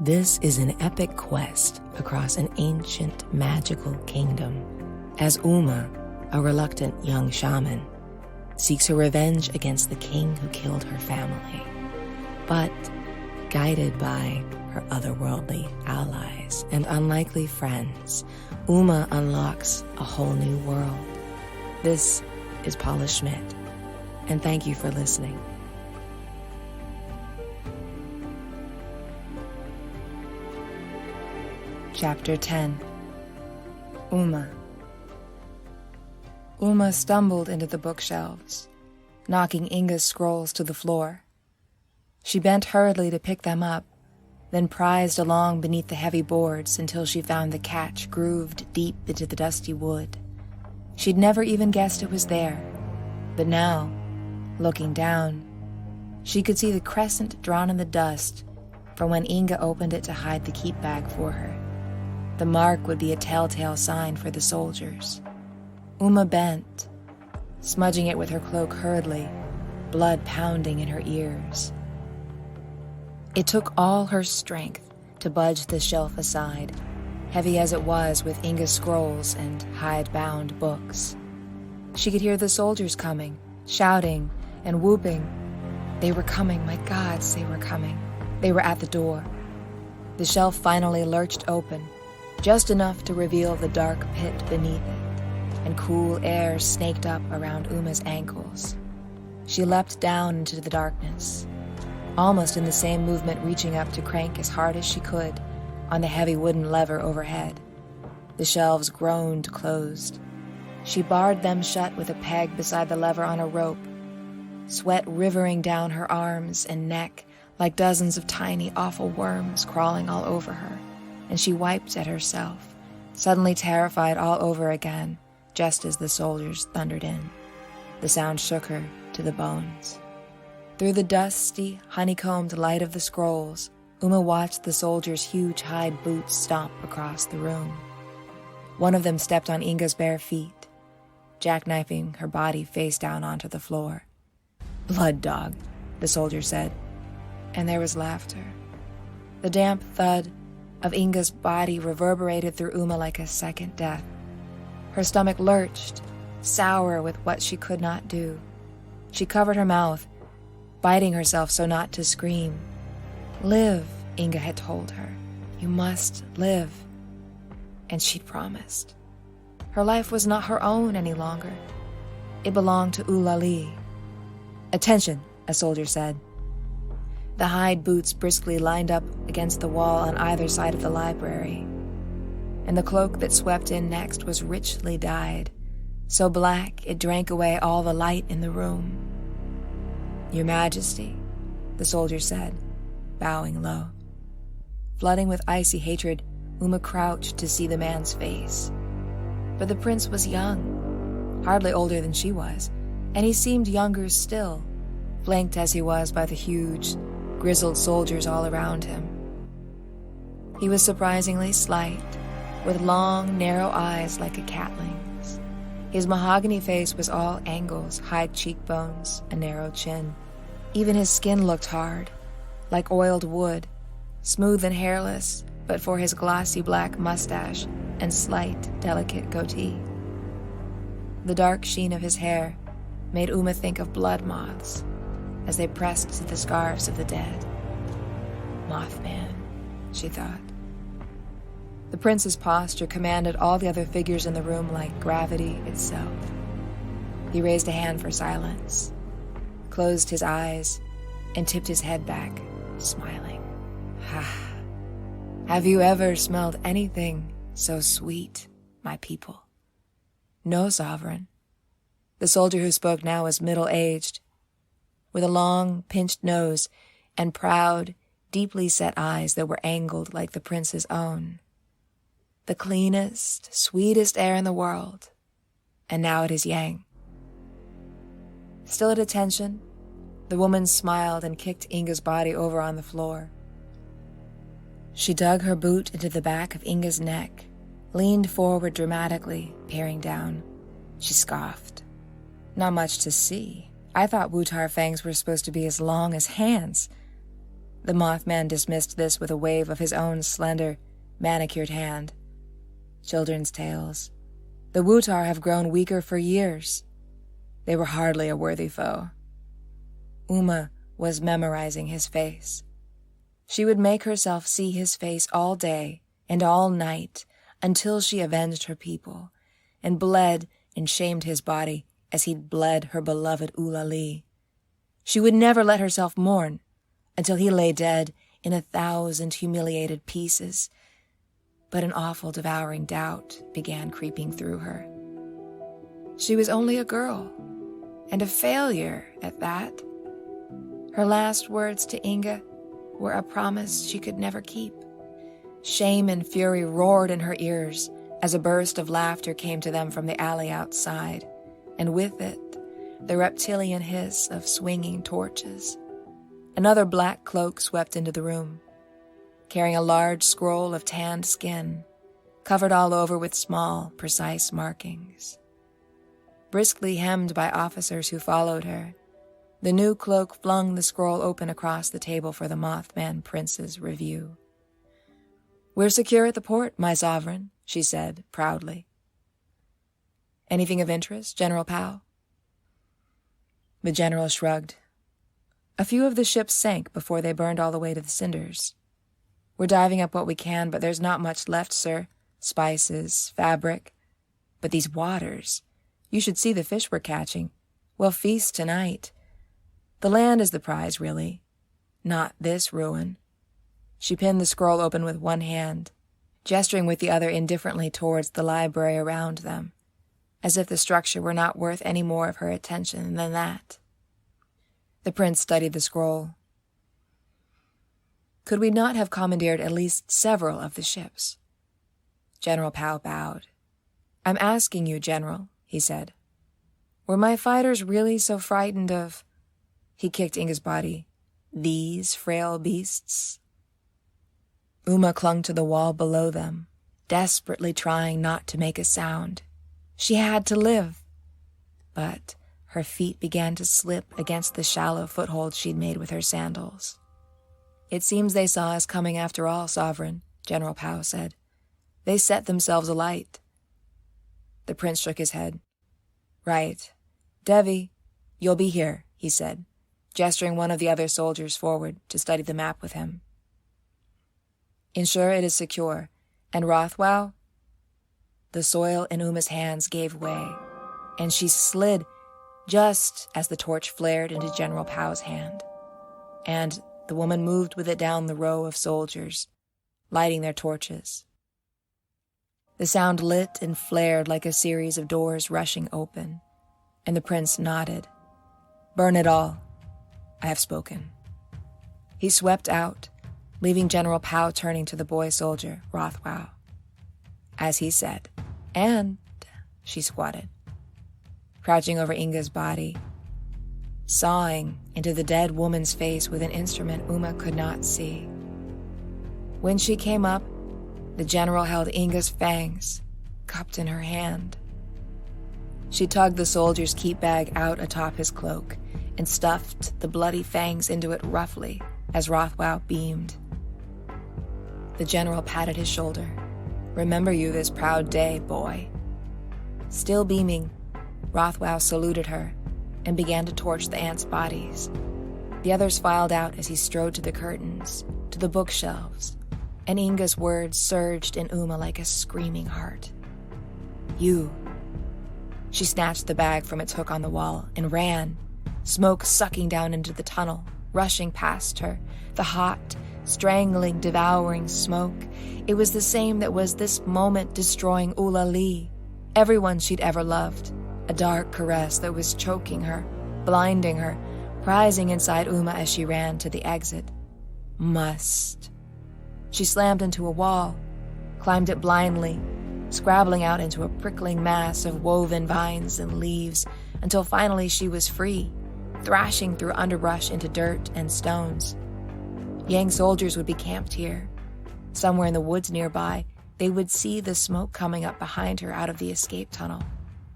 This is an epic quest across an ancient magical kingdom as Ouma, a reluctant young shaman, seeks her revenge against the king who killed her family. But guided by her otherworldly allies and unlikely friends, Ouma unlocks a whole new world. This is Paula Schmidt, and thank you for listening. Chapter 10. Ouma. Ouma stumbled into the bookshelves, knocking Inga's scrolls to the floor. She bent hurriedly to pick them up, then prized along beneath the heavy boards until she found the catch grooved deep into the dusty wood. She'd never even guessed it was there, but now, looking down, she could see the crescent drawn in the dust from when Inga opened it to hide the keep bag for her. The mark would be a telltale sign for the soldiers. Ouma bent, smudging it with her cloak hurriedly, blood pounding in her ears. It took all her strength to budge the shelf aside, heavy as it was with Inga's scrolls and hide-bound books. She could hear the soldiers coming, shouting and whooping. They were coming, my gods, they were coming. They were at the door. The shelf finally lurched open, just enough to reveal the dark pit beneath it, and cool air snaked up around Ouma's ankles. She leapt down into the darkness, almost in the same movement reaching up to crank as hard as she could on the heavy wooden lever overhead. The shelves groaned closed. She barred them shut with a peg beside the lever on a rope, sweat rivering down her arms and neck like dozens of tiny, awful worms crawling all over her, and she wiped at herself, suddenly terrified all over again, just as the soldiers thundered in. The sound shook her to the bones. Through the dusty, honeycombed light of the scrolls, Ouma watched the soldiers' huge hide boots stomp across the room. One of them stepped on Inga's bare feet, jackknifing her body face down onto the floor. "Blood dog," the soldier said, and there was laughter. The damp thud of Inga's body reverberated through Ouma like a second death. Her stomach lurched, sour with what she could not do. She covered her mouth, biting herself so not to scream. "Live," Inga had told her. "You must live." And she'd promised. Her life was not her own any longer. It belonged to Ulali. "Attention," a soldier said. The hide boots briskly lined up against the wall on either side of the library, and the cloak that swept in next was richly dyed, so black it drank away all the light in the room. "Your Majesty," the soldier said, bowing low. Flooding with icy hatred, Ouma crouched to see the man's face. But the prince was young, hardly older than she was, and he seemed younger still, flanked as he was by the huge, grizzled soldiers all around him. He was surprisingly slight, with long, narrow eyes like a catling's. His mahogany face was all angles, high cheekbones, a narrow chin. Even his skin looked hard, like oiled wood, smooth and hairless, but for his glossy black mustache and slight, delicate goatee. The dark sheen of his hair made Ouma think of blood moths as they pressed to the scarves of the dead. "Mothman," she thought. The prince's posture commanded all the other figures in the room like gravity itself. He raised a hand for silence, closed his eyes, and tipped his head back, smiling. "Have you ever smelled anything so sweet, my people?" "No, sovereign." The soldier who spoke now was middle-aged, with a long, pinched nose and proud, deeply set eyes that were angled like the prince's own. "The cleanest, sweetest air in the world, and now it is Yang." Still at attention, the woman smiled and kicked Inga's body over on the floor. She dug her boot into the back of Inga's neck, leaned forward dramatically, peering down. She scoffed. "Not much to see. I thought Wutar fangs were supposed to be as long as hands." The Mothman dismissed this with a wave of his own slender, manicured hand. Children's tales. The Wutar have grown weaker for years. They were hardly a worthy foe. Ouma was memorizing his face. She would make herself see his face all day and all night until she avenged her people and bled and shamed his body as he'd bled her beloved Ulali. She would never let herself mourn until he lay dead in 1,000 humiliated pieces. But an awful devouring doubt began creeping through her. She was only a girl, and a failure at that. Her last words to Inga were a promise she could never keep. Shame and fury roared in her ears as a burst of laughter came to them from the alley outside, and with it, the reptilian hiss of swinging torches. Another black cloak swept into the room, carrying a large scroll of tanned skin, covered all over with small, precise markings. Briskly hemmed by officers who followed her, the new cloak flung the scroll open across the table for the Mothman Prince's review. "We're secure at the port, my sovereign," she said proudly. "Anything of interest, General Pao?" The general shrugged. "A few of the ships sank before they burned all the way to the cinders. We're diving up what we can, but there's not much left, sir. Spices, fabric. But these waters, you should see the fish we're catching. We'll feast tonight. The land is the prize, really. Not this ruin." She pinned the scroll open with one hand, gesturing with the other indifferently towards the library around them, as if the structure were not worth any more of her attention than that. The prince studied the scroll. "Could we not have commandeered at least several of the ships?" General Pao bowed. "I'm asking you, General," he said. "Were my fighters really so frightened of—" He kicked Inga's body. "These frail beasts?" Ouma clung to the wall below them, desperately trying not to make a sound. She had to live. But her feet began to slip against the shallow foothold she'd made with her sandals. "It seems they saw us coming after all, Sovereign," General Pao said. "They set themselves alight." The prince shook his head. "Right. Devi, you'll be here," he said, gesturing one of the other soldiers forward to study the map with him. "Ensure it is secure. And Rothwell?" The soil in Uma's hands gave way, and she slid just as the torch flared into General Pao's hand, and the woman moved with it down the row of soldiers, lighting their torches. The sound lit and flared like a series of doors rushing open, and the prince nodded. "Burn it all. I have spoken." He swept out, leaving General Pao turning to the boy soldier, Rothwell. As he said, and she squatted, crouching over Inga's body, sawing into the dead woman's face with an instrument Ouma could not see. When she came up, the general held Inga's fangs, cupped in her hand. She tugged the soldier's keep bag out atop his cloak and stuffed the bloody fangs into it roughly as Rothwell beamed. The general patted his shoulder. "Remember you this proud day, boy." Still beaming, Rothwell saluted her and began to torch the ants' bodies. The others filed out as he strode to the curtains, to the bookshelves, and Inga's words surged in Ouma like a screaming heart. "You." She snatched the bag from its hook on the wall and ran, smoke sucking down into the tunnel, rushing past her, the hot, strangling, devouring smoke. It was the same that was this moment destroying Ulali, everyone she'd ever loved, a dark caress that was choking her, blinding her, rising inside Ouma as she ran to the exit. Must. She slammed into a wall, climbed it blindly, scrabbling out into a prickling mass of woven vines and leaves, until finally she was free, thrashing through underbrush into dirt and stones. Yang soldiers would be camped here. Somewhere in the woods nearby, they would see the smoke coming up behind her out of the escape tunnel.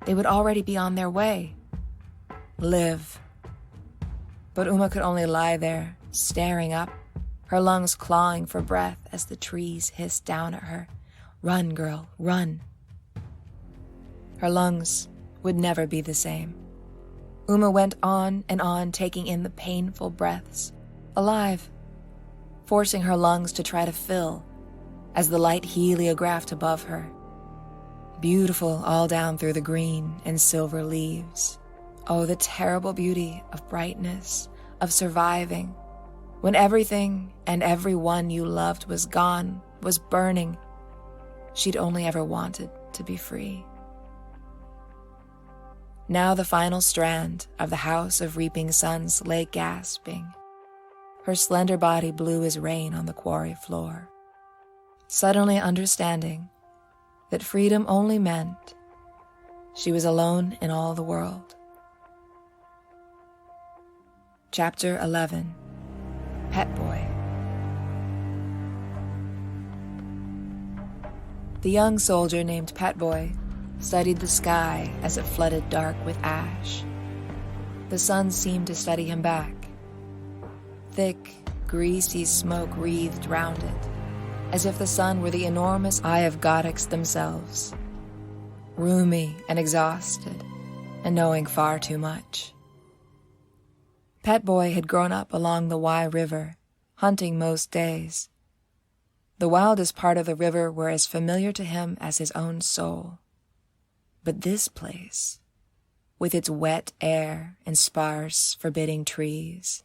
They would already be on their way. Live. But Ouma could only lie there, staring up, her lungs clawing for breath as the trees hissed down at her. Run, girl, run. Her lungs would never be the same. Ouma went on and on, taking in the painful breaths, alive, forcing her lungs to try to fill as the light heliographed above her. Beautiful all down through the green and silver leaves. Oh, the terrible beauty of brightness, of surviving, when everything and everyone you loved was gone, was burning. She'd only ever wanted to be free. Now the final strand of the House of Reaping Suns lay gasping, her slender body blue as rain on the quarry floor, suddenly understanding that freedom only meant she was alone in all the world. Chapter 11. Pet Boy. The young soldier named Pet Boy studied the sky as it flooded dark with ash. The sun seemed to study him back. Thick, greasy smoke wreathed round it, as if the sun were the enormous eye of gothics themselves, roomy and exhausted, and knowing far too much. Pet Boy had grown up along the Wye River, hunting most days. The wildest part of the river were as familiar to him as his own soul. But this place, with its wet air and sparse, forbidding trees,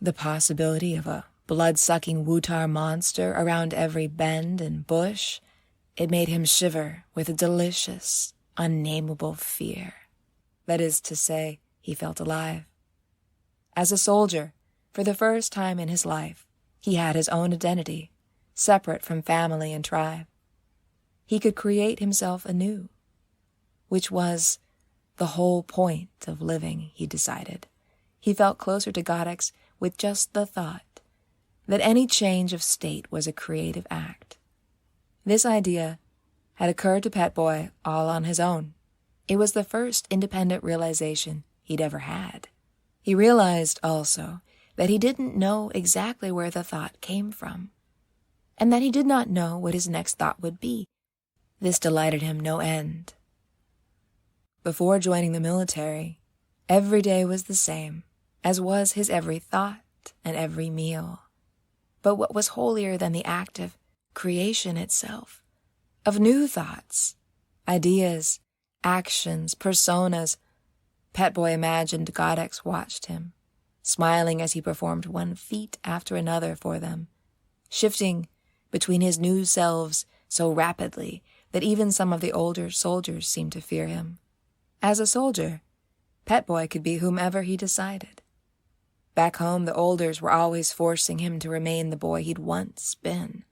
the possibility of a blood-sucking Wutar monster around every bend and bush, it made him shiver with a delicious, unnameable fear. That is to say, he felt alive. As a soldier, for the first time in his life, he had his own identity, separate from family and tribe. He could create himself anew, which was the whole point of living, he decided. He felt closer to gothics with just the thought that any change of state was a creative act. This idea had occurred to Pet Boy all on his own. It was the first independent realization he'd ever had. He realized also that he didn't know exactly where the thought came from, and that he did not know what his next thought would be. This delighted him no end. Before joining the military, every day was the same, as was his every thought and every meal. But what was holier than the act of creation itself, of new thoughts, ideas, actions, personas? Pet Boy imagined gothics watched him, smiling as he performed one feat after another for them, shifting between his new selves so rapidly that even some of the older soldiers seemed to fear him. As a soldier, Pet Boy could be whomever he decided. Back home, the Olders were always forcing him to remain the boy he'd once been.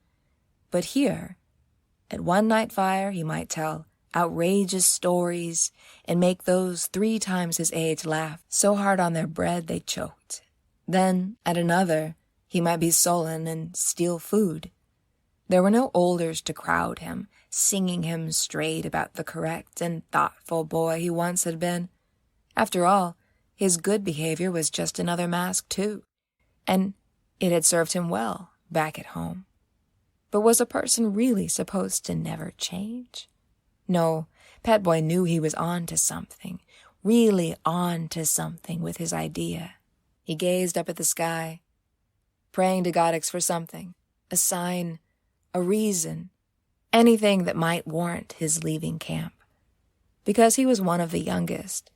But here, at one night fire, he might tell outrageous stories and make those 3 times his age laugh so hard on their bread they choked. Then, at another, he might be sullen and steal food. There were no Olders to crowd him, singing him straight about the correct and thoughtful boy he once had been. After all, his good behavior was just another mask too, and it had served him well back at home. But was a person really supposed to never change? No, Pet Boy knew he was on to something, really on to something with his idea. He gazed up at the sky, praying to gothics for something, a sign, a reason, anything that might warrant his leaving camp. Because he was one of the youngest,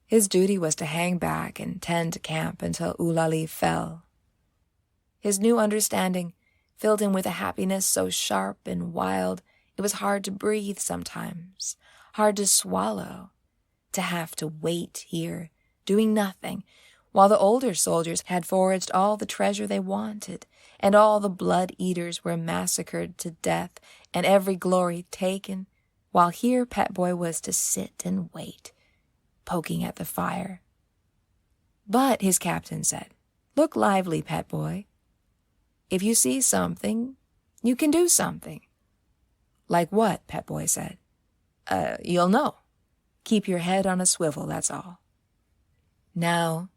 his duty was to hang back and tend camp until Eulalie fell. His new understanding filled him with a happiness so sharp and wild it was hard to breathe sometimes, hard to swallow, to have to wait here, doing nothing, while the older soldiers had foraged all the treasure they wanted, and all the blood-eaters were massacred to death, and every glory taken, while here Pet Boy was to sit and wait, poking at the fire. But, his captain said, look lively, Pet Boy. If you see something, you can do something. Like what? Pet Boy said. You'll know. Keep your head on a swivel, that's all. Now,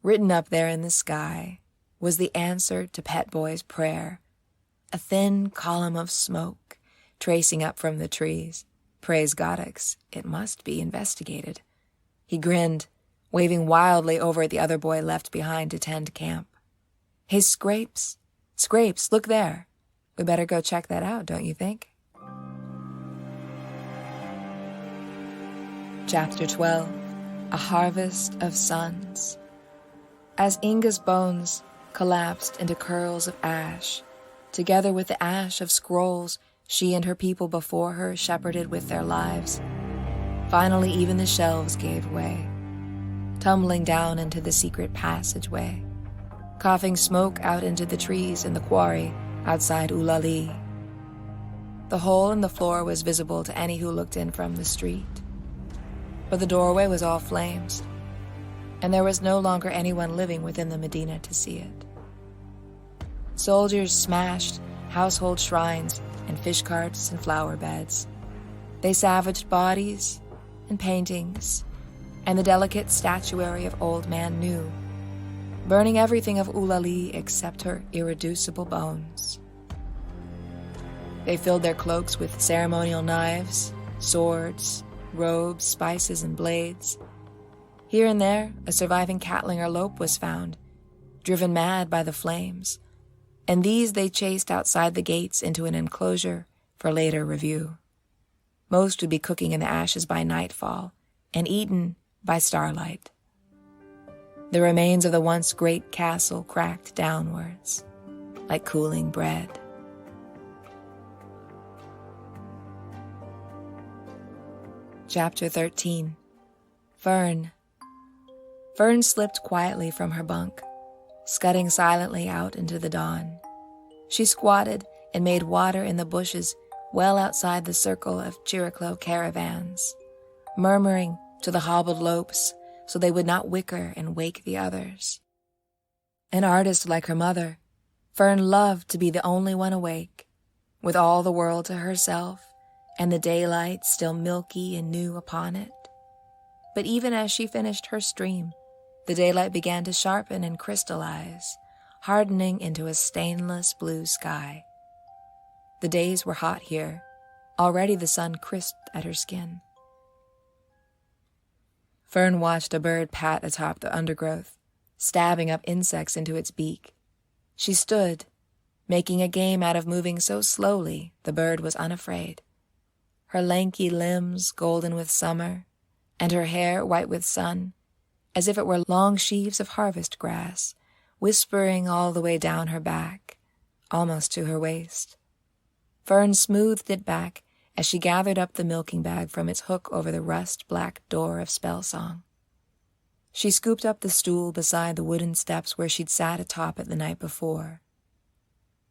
written up there in the sky, was the answer to Pet Boy's prayer, a thin column of smoke tracing up from the trees. Praise gothics, it must be investigated. He grinned, waving wildly over at the other boy left behind to tend camp. Hey, Scrapes, look there. We better go check that out, don't you think? Chapter 12, A Harvest of Suns. As Inga's bones collapsed into curls of ash, together with the ash of scrolls she and her people before her shepherded with their lives, finally even the shelves gave way, tumbling down into the secret passageway, coughing smoke out into the trees in the quarry outside Ulali. The hole in the floor was visible to any who looked in from the street, but the doorway was all flames, and there was no longer anyone living within the Medina to see it. Soldiers smashed household shrines and fish carts and flower beds. They savaged bodies and paintings and the delicate statuary of Old Man Nu, burning everything of Ulali except her irreducible bones. They filled their cloaks with ceremonial knives, swords, robes, spices, and blades. Here and there, a surviving catling or lope was found, driven mad by the flames, and these they chased outside the gates into an enclosure for later review. Most would be cooking in the ashes by nightfall and eaten by starlight. The remains of the once great castle cracked downwards, like cooling bread. Chapter 13. Fern. Fern slipped quietly from her bunk, scudding silently out into the dawn. She squatted and made water in the bushes well outside the circle of Chiriclo caravans, murmuring to the hobbled lopes so they would not whicker and wake the others. An artist like her mother, Fern loved to be the only one awake, with all the world to herself and the daylight still milky and new upon it. But even as she finished her stream, the daylight began to sharpen and crystallize, hardening into a stainless blue sky. The days were hot here. Already the sun crisped at her skin. Fern watched a bird pat atop the undergrowth, stabbing up insects into its beak. She stood, making a game out of moving so slowly the bird was unafraid. Her lanky limbs golden with summer, and her hair white with sun, as if it were long sheaves of harvest grass, whispering all the way down her back, almost to her waist. Fern smoothed it back as she gathered up the milking bag from its hook over the rust-black door of Spellsong. She scooped up the stool beside the wooden steps where she'd sat atop it the night before.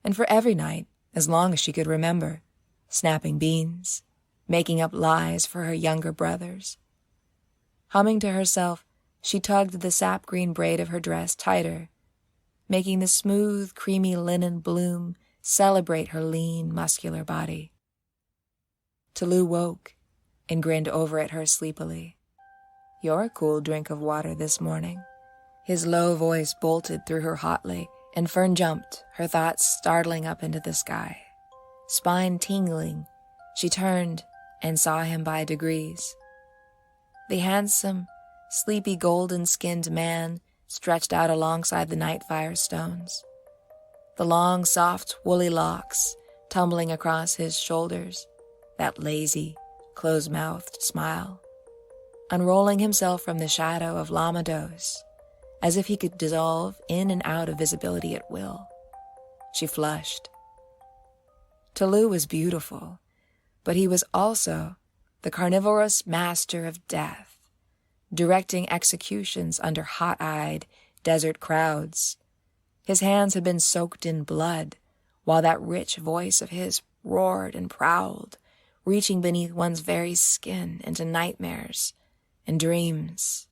And for every night, as long as she could remember, snapping beans, making up lies for her younger brothers. Humming to herself, she tugged the sap-green braid of her dress tighter, making the smooth, creamy linen bloom celebrate her lean, muscular body. Talu woke and grinned over at her sleepily. "You're a cool drink of water this morning." His low voice bolted through her hotly, and Fern jumped, her thoughts startling up into the sky. Spine tingling, she turned and saw him by degrees. The handsome, sleepy golden-skinned man stretched out alongside the night fire stones, the long, soft, woolly locks tumbling across his shoulders, that lazy, close-mouthed smile, unrolling himself from the shadow of Lamados, as if he could dissolve in and out of visibility at will. She flushed. Talu was beautiful, but he was also the carnivorous master of death, directing executions under hot-eyed desert crowds. His hands had been soaked in blood, while that rich voice of his roared and prowled, reaching beneath one's very skin into nightmares and dreams.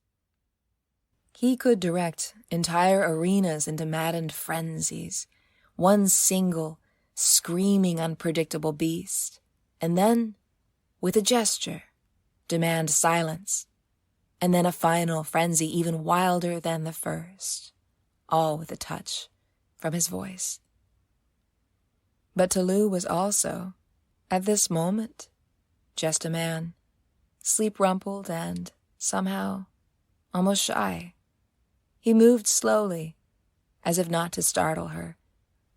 He could direct entire arenas into maddened frenzies, one single, screaming, unpredictable beast, and then, with a gesture, demand silence, and then a final frenzy even wilder than the first, all with a touch from his voice. But Talu was also, at this moment, just a man, sleep-rumpled and, somehow, almost shy. He moved slowly, as if not to startle her,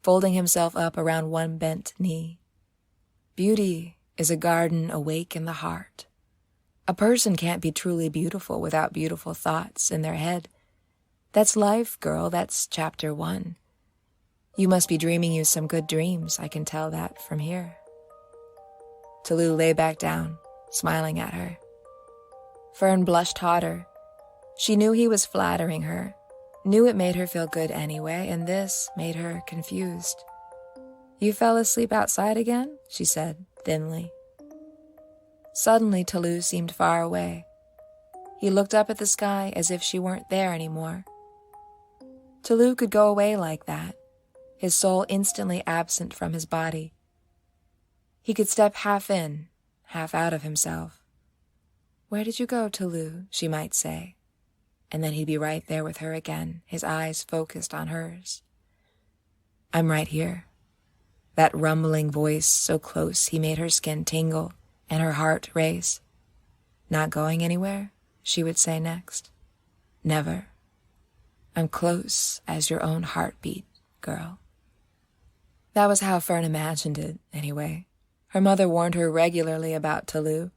folding himself up around one bent knee. Beauty is a garden awake in the heart. A person can't be truly beautiful without beautiful thoughts in their head. That's life, girl. That's chapter 1. You must be dreaming you some good dreams. I can tell that from here. Talu lay back down, smiling at her. Fern blushed hotter. She knew he was flattering her, knew it made her feel good anyway, and this made her confused. You fell asleep outside again? She said, thinly. Suddenly, Talu seemed far away. He looked up at the sky as if she weren't there anymore. Talu could go away like that, his soul instantly absent from his body. He could step half in, half out of himself. Where did you go, Talu? She might say. And then he'd be right there with her again, his eyes focused on hers. I'm right here. That rumbling voice so close he made her skin tingle and her heart race. Not going anywhere, she would say next. Never. I'm close as your own heartbeat, girl. That was how Fern imagined it, anyway. Her mother warned her regularly about Talu.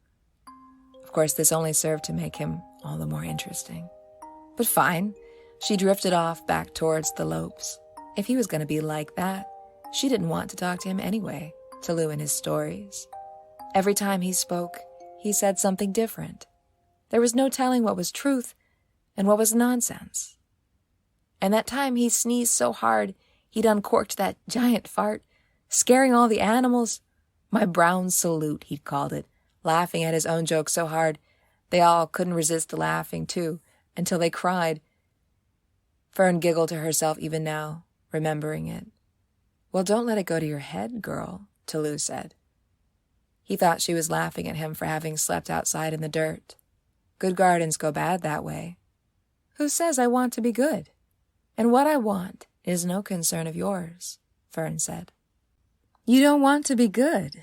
Of course, this only served to make him all the more interesting. But fine, she drifted off back towards the Lopes. If he was going to be like that, she didn't want to talk to him anyway, Talu and his stories. Every time he spoke, he said something different. There was no telling what was truth and what was nonsense. And that time he sneezed so hard, he'd uncorked that giant fart, scaring all the animals. My brown salute, he'd called it, laughing at his own joke so hard they all couldn't resist laughing, too, until they cried. Fern giggled to herself even now, remembering it. Well, don't let it go to your head, girl, Talu said. He thought she was laughing at him for having slept outside in the dirt. Good gardens go bad that way. Who says I want to be good? And what I want is no concern of yours, Fern said. You don't want to be good.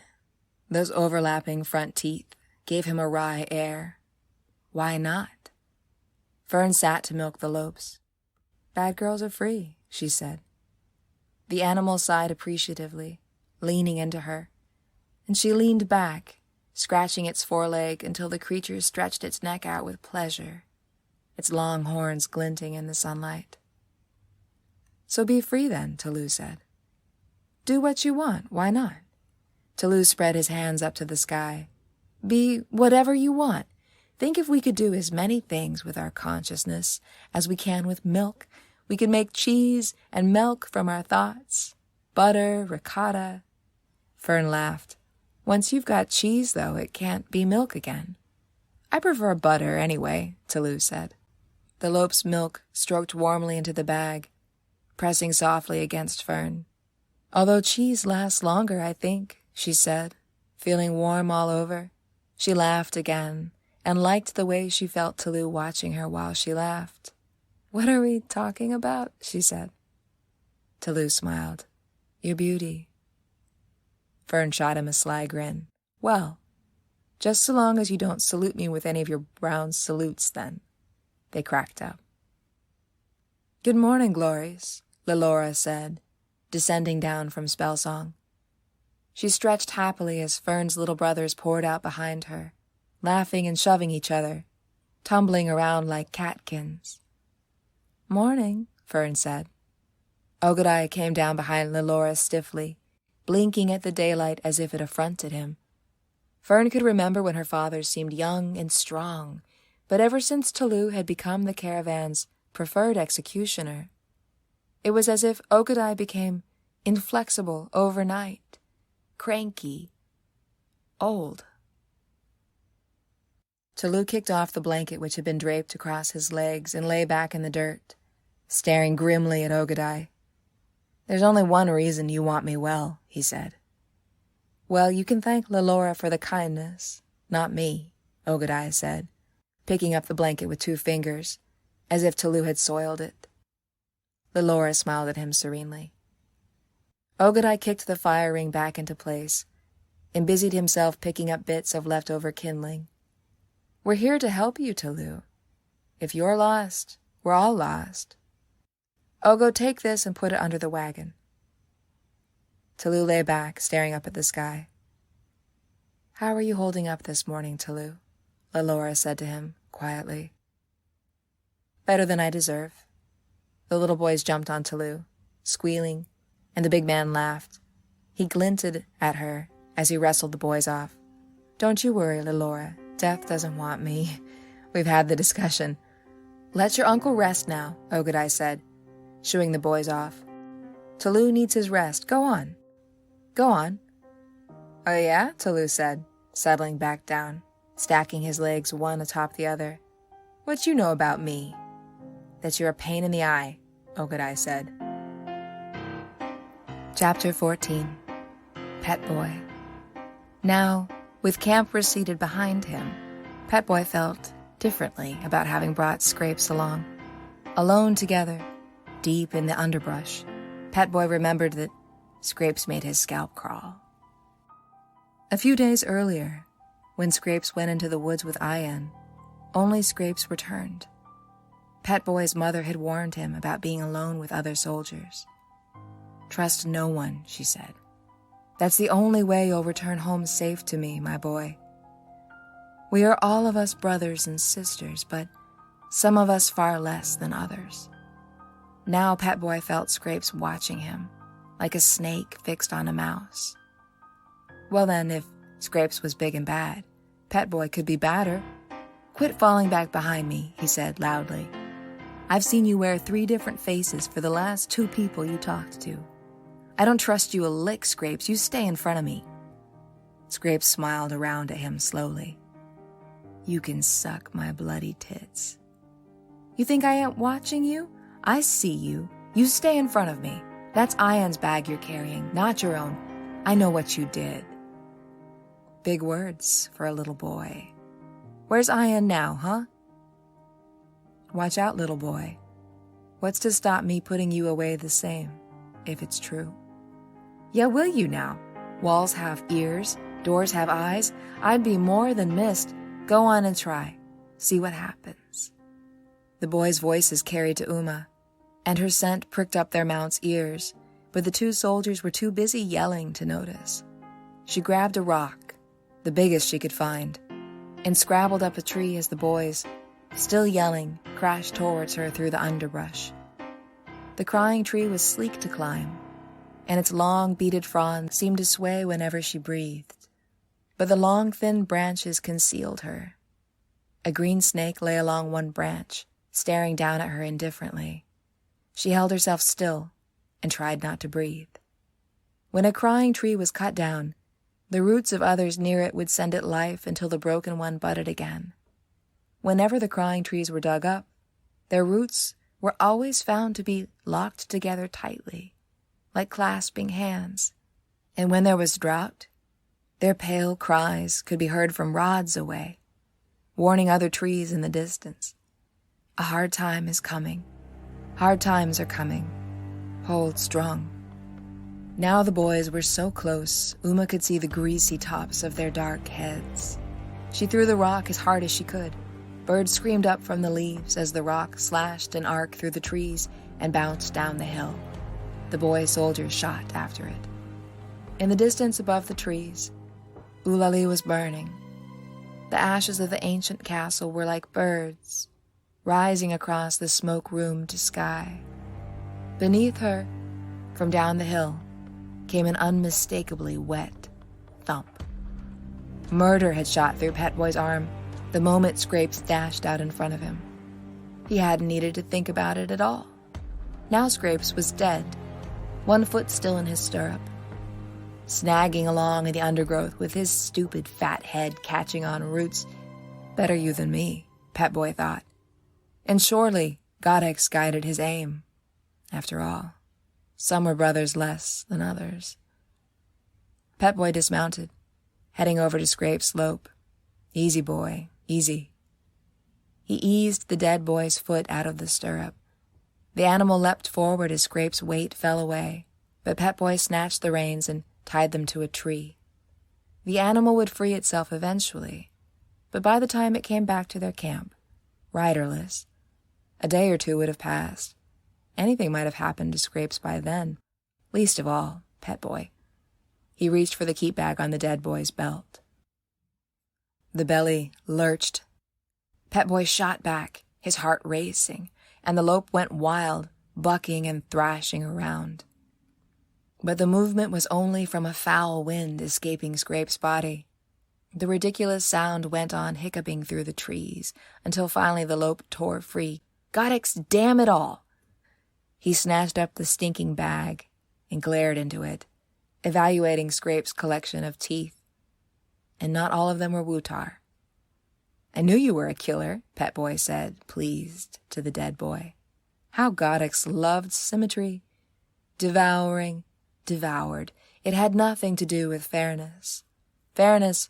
Those overlapping front teeth gave him a wry air. Why not? Fern sat to milk the Lopes. Bad girls are free, she said. The animal sighed appreciatively, leaning into her, and she leaned back, scratching its foreleg until the creature stretched its neck out with pleasure, its long horns glinting in the sunlight. So be free then, Talu said. Do what you want, why not? Talu spread his hands up to the sky. Be whatever you want. Think if we could do as many things with our consciousness as we can with milk. We could make cheese and milk from our thoughts. Butter, ricotta. Fern laughed. Once you've got cheese, though, it can't be milk again. I prefer butter anyway, Talu said. The Lope's milk stroked warmly into the bag, pressing softly against Fern. Although cheese lasts longer, I think, she said, feeling warm all over. She laughed again, and liked the way she felt Talu watching her while she laughed. What are we talking about? She said. Talu smiled. Your beauty. Fern shot him a sly grin. Well, just so long as you don't salute me with any of your brown salutes, then. They cracked up. Good morning, Glories, Lelora said, descending down from Spellsong. She stretched happily as Fern's little brothers poured out behind her, laughing and shoving each other, tumbling around like catkins. Morning, Fern said. Ogodei came down behind Lelora stiffly, blinking at the daylight as if it affronted him. Fern could remember when her father seemed young and strong, but ever since Talu had become the caravan's preferred executioner, it was as if Ogodei became inflexible overnight, cranky, old. Talu kicked off the blanket which had been draped across his legs and lay back in the dirt, staring grimly at Ogodei. There's only one reason you want me well, he said. Well, you can thank Lelora for the kindness, not me, Ogodei said, picking up the blanket with 2 fingers, as if Talu had soiled it. Lelora smiled at him serenely. Ogodei kicked the fire ring back into place and busied himself picking up bits of leftover kindling. "We're here to help you, Talu. If you're lost, we're all lost. Ogo, take this and put it under the wagon." Talu lay back, staring up at the sky. "How are you holding up this morning, Talu?" Lelora said to him, quietly. "Better than I deserve." The little boys jumped on Talu, squealing, and the big man laughed. He glinted at her as he wrestled the boys off. "Don't you worry, Lelora. Death doesn't want me. We've had the discussion." "Let your uncle rest now," Ogodei said, shooing the boys off. "Talu needs his rest. Go on. Go on." "Oh yeah?" Talu said, settling back down, stacking his legs one atop the other. "What you know about me?" "That you're a pain in the eye," Ogodei said. Chapter 14. Pet Boy. Now, with camp receded behind him, Pet Boy felt differently about having brought Scrapes along. Alone together, deep in the underbrush, Pet Boy remembered that Scrapes made his scalp crawl. A few days earlier, when Scrapes went into the woods with Ayan, only Scrapes returned. Pet Boy's mother had warned him about being alone with other soldiers. "Trust no one," she said. "That's the only way you'll return home safe to me, my boy. We are all of us brothers and sisters, but some of us far less than others." Now Pet Boy felt Scrapes watching him, like a snake fixed on a mouse. Well then, if Scrapes was big and bad, Pet Boy could be badder. "Quit falling back behind me," he said loudly. "I've seen you wear 3 different faces for the last 2 people you talked to. I don't trust you a lick, Scrapes. You stay in front of me." Scrapes smiled around at him slowly. "You can suck my bloody tits. You think I ain't watching you? I see you. You stay in front of me. That's Ayan's bag you're carrying, not your own. I know what you did." Big words for a little boy. "Where's Ayan now, huh?" "Watch out, little boy. What's to stop me putting you away the same, if it's true?" "Yeah, will you now? Walls have ears, doors have eyes. I'd be more than missed. Go on and try. See what happens." The boys' voices carried to Ouma, and her scent pricked up their mounts' ears, but the 2 soldiers were too busy yelling to notice. She grabbed a rock, the biggest she could find, and scrabbled up a tree as the boys, still yelling, crashed towards her through the underbrush. The crying tree was sleek to climb, and its long, beaded fronds seemed to sway whenever she breathed. But the long, thin branches concealed her. A green snake lay along one branch, staring down at her indifferently. She held herself still and tried not to breathe. When a crying tree was cut down, the roots of others near it would send it life until the broken one budded again. Whenever the crying trees were dug up, their roots were always found to be locked together tightly, like clasping hands. And when there was drought, their pale cries could be heard from rods away, warning other trees in the distance. A hard time is coming. Hard times are coming. Hold strong. Now the boys were so close, Ouma could see the greasy tops of their dark heads. She threw the rock as hard as she could. Birds screamed up from the leaves as the rock slashed an arc through the trees and bounced down the hill. The boy soldiers shot after it. In the distance above the trees, Ulali was burning. The ashes of the ancient castle were like birds, rising across the smoke-roomed sky. Beneath her, from down the hill, came an unmistakably wet thump. Murder had shot through Pet Boy's arm the moment Scrapes dashed out in front of him. He hadn't needed to think about it at all. Now Scrapes was dead, one foot still in his stirrup, snagging along in the undergrowth with his stupid fat head catching on roots. Better you than me, Pet Boy thought. And surely gothics guided his aim. After all, some were brothers less than others. Pet Boy dismounted, heading over to Scrape's slope. Easy, boy, easy. He eased the dead boy's foot out of the stirrup. The animal leapt forward as Scrape's weight fell away, But Pet Boy snatched the reins and tied them to a tree. The animal would free itself eventually, but by the time it came back to their camp, riderless, a day or two would have passed. Anything might have happened to Scrapes by then, least of all, Pet Boy. He reached for the keep bag on the dead boy's belt. The belly lurched. Pet Boy shot back, his heart racing, and the lope went wild, bucking and thrashing around. But the movement was only from a foul wind escaping Scrape's body. The ridiculous sound went on hiccuping through the trees, until finally the lope tore free. Gothics, damn it all! He snatched up the stinking bag and glared into it, evaluating Scrape's collection of teeth. And not all of them were Wutar. "I knew you were a killer," Pet Boy said, pleased, to the dead boy. How Gothics loved symmetry. Devouring, devoured. It had nothing to do with fairness. Fairness,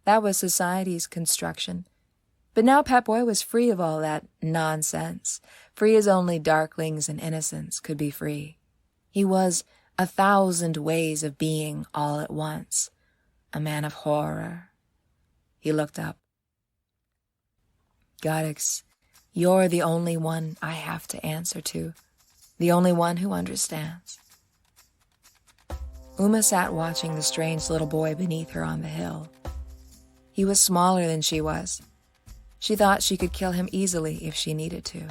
that was society's construction. But now Pet Boy was free of all that nonsense, free as only darklings and innocents could be free. He was 1,000 ways of being all at once, a man of horror. He looked up. "Gothics, you're the only one I have to answer to, the only one who understands." Ouma sat watching the strange little boy beneath her on the hill. He was smaller than she was. She thought she could kill him easily if she needed to,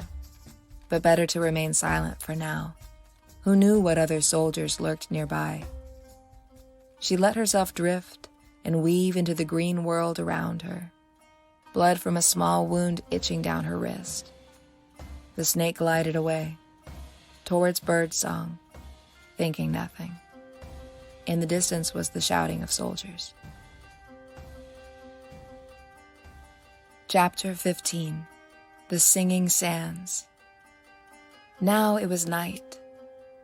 but better to remain silent for now. Who knew what other soldiers lurked nearby? She let herself drift and weave into the green world around her, blood from a small wound itching down her wrist. The snake glided away, towards birdsong, thinking nothing. In the distance was the shouting of soldiers. Chapter 15. The Singing Sands. Now it was night,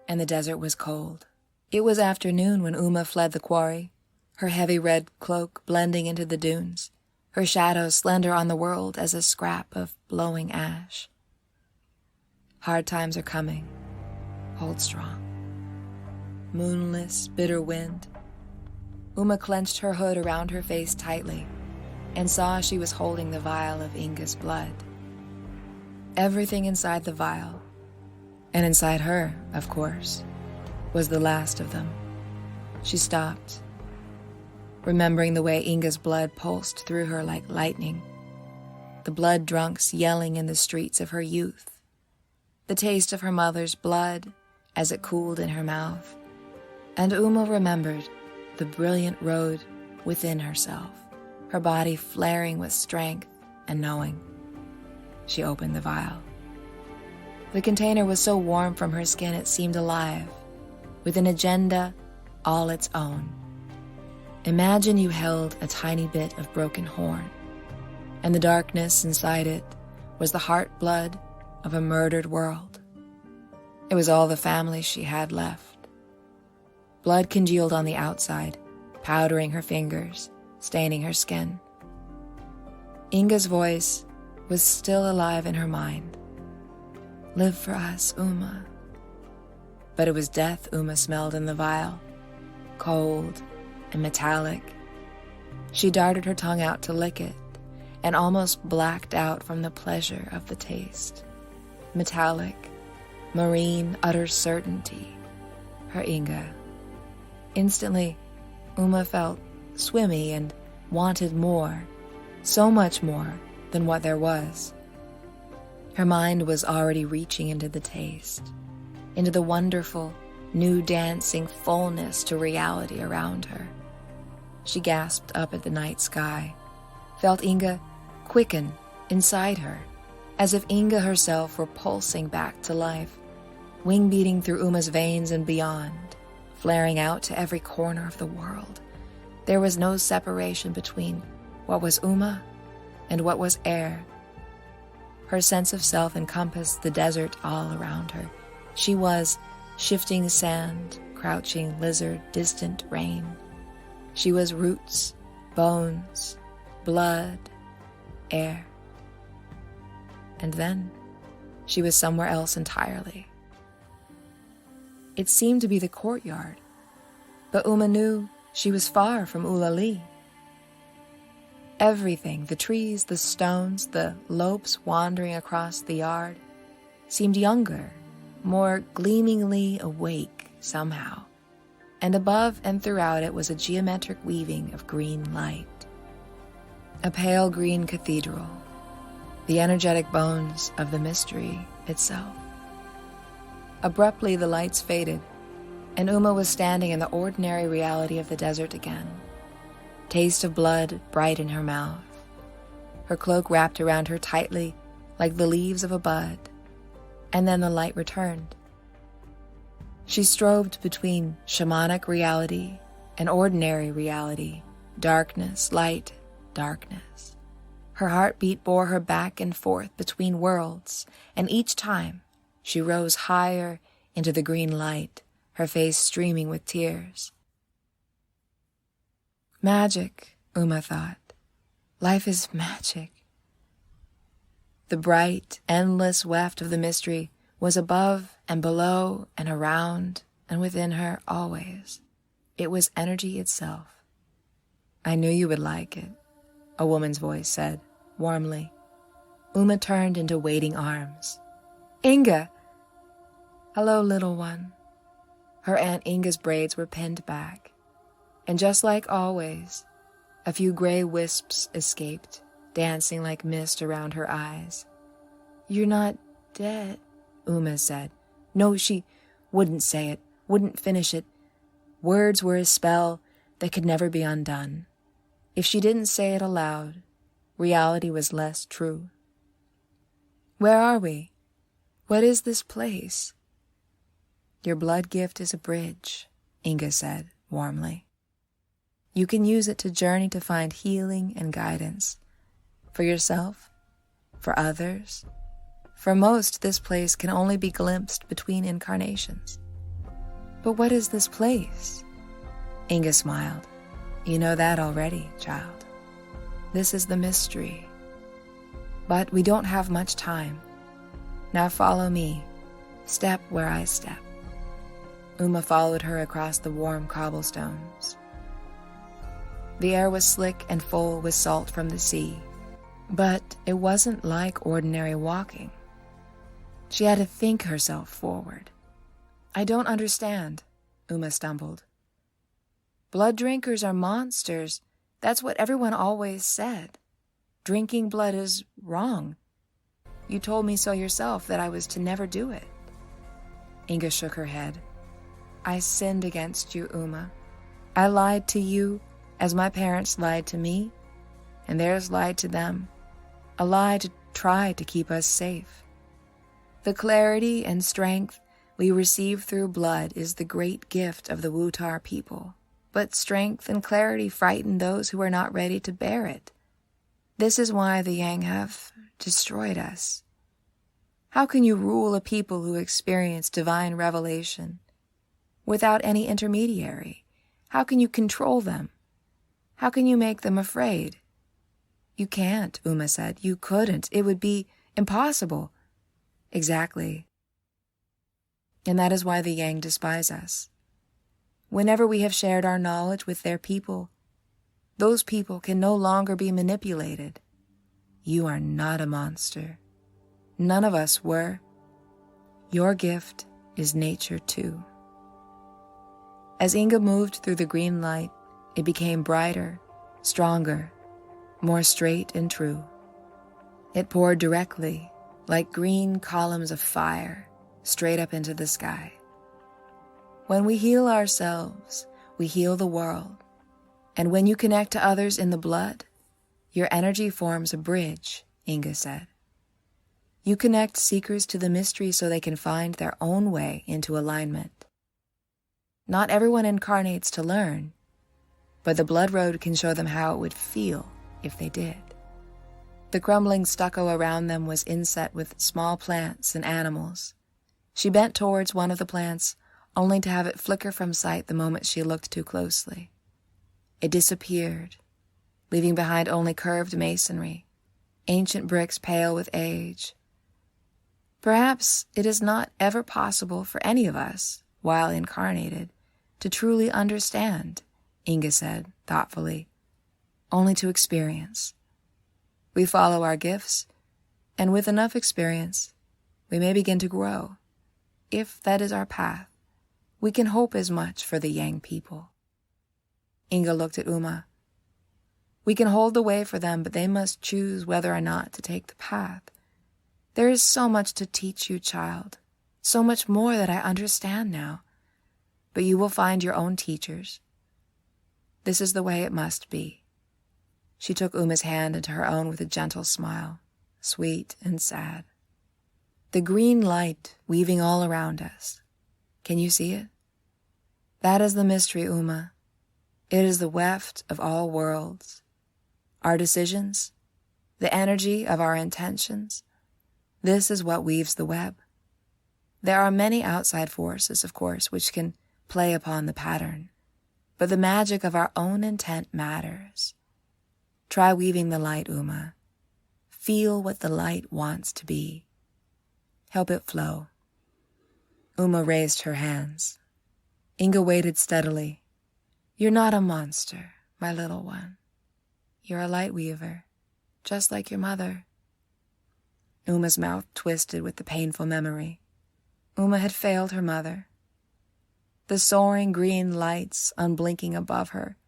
and the desert was cold. It was afternoon when Ouma fled the quarry, her heavy red cloak blending into the dunes, her shadow slender on the world as a scrap of blowing ash. Hard times are coming. Hold strong. Moonless, bitter wind. Ouma clenched her hood around her face tightly and saw she was holding the vial of Inga's blood. Everything inside the vial, and inside her, of course, was the last of them. She stopped, remembering the way Inga's blood pulsed through her like lightning, the blood drunks yelling in the streets of her youth, the taste of her mother's blood as it cooled in her mouth, and Ouma remembered the brilliant road within herself, her body flaring with strength and knowing. She opened the vial. The container was so warm from her skin it seemed alive, with an agenda all its own. Imagine you held a tiny bit of broken horn, and the darkness inside it was the heart blood of a murdered world. It was all the family she had left. Blood congealed on the outside, powdering her fingers, staining her skin. Inga's voice was still alive in her mind. "Live for us, Ouma." But it was death Ouma smelled in the vial, cold and metallic. She darted her tongue out to lick it, and almost blacked out from the pleasure of the taste. Metallic, marine, utter certainty. Her Inga. Instantly, Ouma felt swimmy and wanted more, so much more than what there was. Her mind was already reaching into the taste, into the wonderful, new dancing fullness to reality around her. She gasped up at the night sky, felt Inga quicken inside her, as if Inga herself were pulsing back to life, wing beating through Uma's veins and beyond, flaring out to every corner of the world. There was no separation between what was Ouma and what was air. Her sense of self encompassed the desert all around her. She was shifting sand, crouching lizard, distant rain. She was roots, bones, blood, air. And then she was somewhere else entirely. It seemed to be the courtyard, but Ouma knew she was far from Ulali. Everything, the trees, the stones, the lopes wandering across the yard, seemed younger, more gleamingly awake somehow, and above and throughout it was a geometric weaving of green light. A pale green cathedral, the energetic bones of the mystery itself. Abruptly the lights faded, and Ouma was standing in the ordinary reality of the desert again. Taste of blood bright in her mouth, her cloak wrapped around her tightly like the leaves of a bud, and then the light returned. She strobed between shamanic reality and ordinary reality, darkness, light, darkness. Her heartbeat bore her back and forth between worlds, and each time she rose higher into the green light, her face streaming with tears. Magic, Ouma thought. Life is magic. The bright, endless weft of the mystery was above and below and around and within her always. It was energy itself. I knew you would like it, a woman's voice said, warmly. Ouma turned into waiting arms. Inga! Hello, little one. Her Aunt Inga's braids were pinned back, and just like always, a few gray wisps escaped, dancing like mist around her eyes. You're not dead, Ouma said. No, she wouldn't say it, wouldn't finish it. Words were a spell that could never be undone. If she didn't say it aloud, reality was less true. Where are we? What is this place? Your blood gift is a bridge, Inga said warmly. You can use it to journey to find healing and guidance. For yourself, for others. For most, this place can only be glimpsed between incarnations. But what is this place? Inga smiled. You know that already, child. This is the mystery. But we don't have much time. Now follow me, step where I step. Ouma followed her across the warm cobblestones. The air was slick and full with salt from the sea, but it wasn't like ordinary walking. She had to think herself forward. I don't understand, Ouma stumbled. Blood drinkers are monsters. That's what everyone always said. Drinking blood is wrong. You told me so yourself that I was to never do it. Inga shook her head. I sinned against you, Ouma. I lied to you as my parents lied to me, and theirs lied to them. A lie to try to keep us safe. The clarity and strength we receive through blood is the great gift of the Wutar people. But strength and clarity frighten those who are not ready to bear it. This is why the Yang have destroyed us. How can you rule a people who experience divine revelation without any intermediary? How can you control them? How can you make them afraid? You can't, Ouma said. You couldn't. It would be impossible. Exactly. And that is why the Yang despise us. Whenever we have shared our knowledge with their people, those people can no longer be manipulated. You are not a monster. None of us were. Your gift is nature too. As Inga moved through the green light, it became brighter, stronger, more straight and true. It poured directly, like green columns of fire, straight up into the sky. When we heal ourselves, we heal the world. And when you connect to others in the blood, your energy forms a bridge, Inga said. You connect seekers to the mystery so they can find their own way into alignment. Not everyone incarnates to learn, but the blood road can show them how it would feel if they did. The crumbling stucco around them was inset with small plants and animals. She bent towards one of the plants, only to have it flicker from sight the moment she looked too closely. It disappeared, leaving behind only curved masonry, ancient bricks pale with age. Perhaps it is not ever possible for any of us, while incarnated, to truly understand, Inga said thoughtfully, only to experience. We follow our gifts, and with enough experience, we may begin to grow. If that is our path, we can hope as much for the Yang people. Inga looked at Ouma. We can hold the way for them, but they must choose whether or not to take the path. There is so much to teach you, child, so much more that I understand now. But you will find your own teachers. This is the way it must be. She took Ouma's hand into her own with a gentle smile, sweet and sad. The green light weaving all around us. Can you see it? That is the mystery, Ouma. It is the weft of all worlds. Our decisions, the energy of our intentions, this is what weaves the web. There are many outside forces, of course, which can play upon the pattern, but the magic of our own intent matters. Try weaving the light, Ouma. Feel what the light wants to be. Help it flow. Ouma raised her hands. Inga waited steadily. You're not a monster, my little one. You're a light weaver, just like your mother. Ouma's mouth twisted with the painful memory. Ouma had failed her mother. The soaring green lights unblinking above her.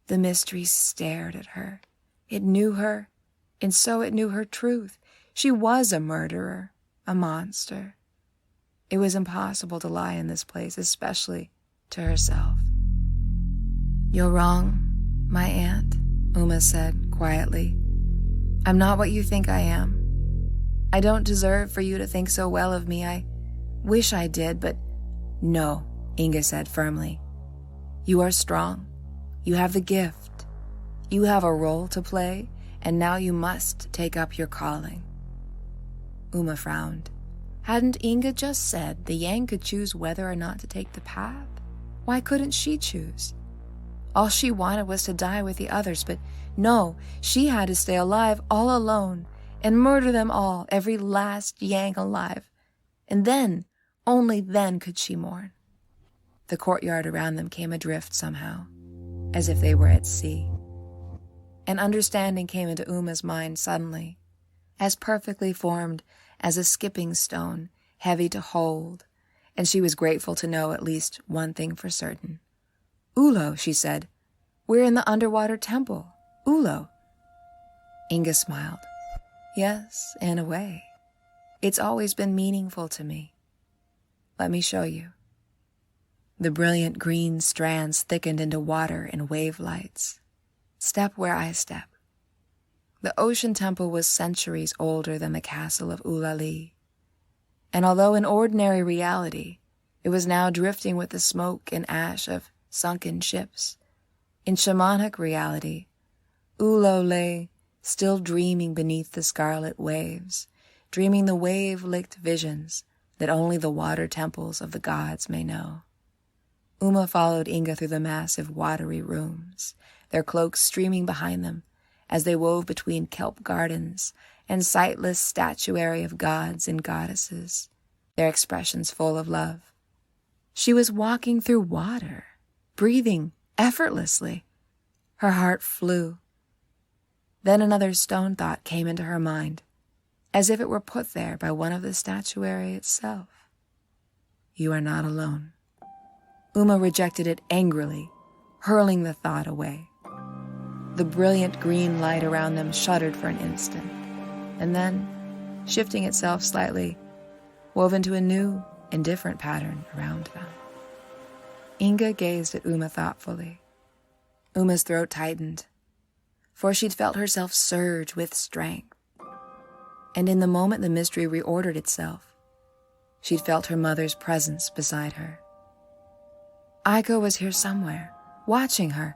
The mystery stared at her. It knew her, and so it knew her truth. She was a murderer, a monster. It was impossible to lie in this place, especially to herself. You're wrong, my aunt, Ouma said quietly. I'm not what you think I am. I don't deserve for you to think so well of me. I wish I did, but no, Inga said firmly. You are strong. You have the gift. You have a role to play, and now you must take up your calling. Ouma frowned. Hadn't Inga just said the Yang could choose whether or not to take the path? Why couldn't she choose? All she wanted was to die with the others, but no, she had to stay alive all alone and murder them all, every last Yang alive. And then, only then could she mourn. The courtyard around them came adrift somehow, as if they were at sea. An understanding came into Ouma's mind suddenly, as perfectly formed as a skipping stone, heavy to hold, and she was grateful to know at least one thing for certain. Ulo, she said. We're in the underwater temple. Ulo. Inga smiled. Yes, in a way. It's always been meaningful to me. Let me show you. The brilliant green strands thickened into water in wave lights. Step where I step. The ocean temple was centuries older than the castle of Ulali. And although in ordinary reality, it was now drifting with the smoke and ash of sunken ships, in shamanic reality, Ulo lay still dreaming beneath the scarlet waves, dreaming the wave-licked visions that only the water temples of the gods may know. Ouma followed Inga through the massive watery rooms, their cloaks streaming behind them as they wove between kelp gardens and sightless statuary of gods and goddesses, their expressions full of love. She was walking through water, breathing effortlessly. Her heart flew. Then another stone thought came into her mind, as if it were put there by one of the statuary itself. You are not alone. Ouma rejected it angrily, hurling the thought away. The brilliant green light around them shuddered for an instant, and then, shifting itself slightly, wove into a new and different pattern around them. Inga gazed at Ouma thoughtfully. Ouma's throat tightened, for she'd felt herself surge with strength. And in the moment the mystery reordered itself, she'd felt her mother's presence beside her. Aiko was here somewhere, watching her.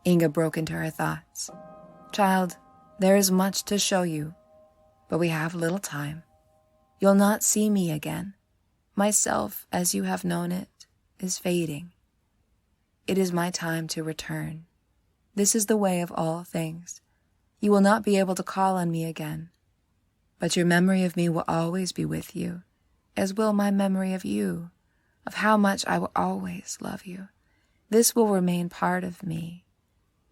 Inga broke into her thoughts. Child, there is much to show you, but we have little time. You'll not see me again. Myself, as you have known it, is fading. It is my time to return. This is the way of all things. You will not be able to call on me again, but your memory of me will always be with you, as will my memory of you, of how much I will always love you. This will remain part of me,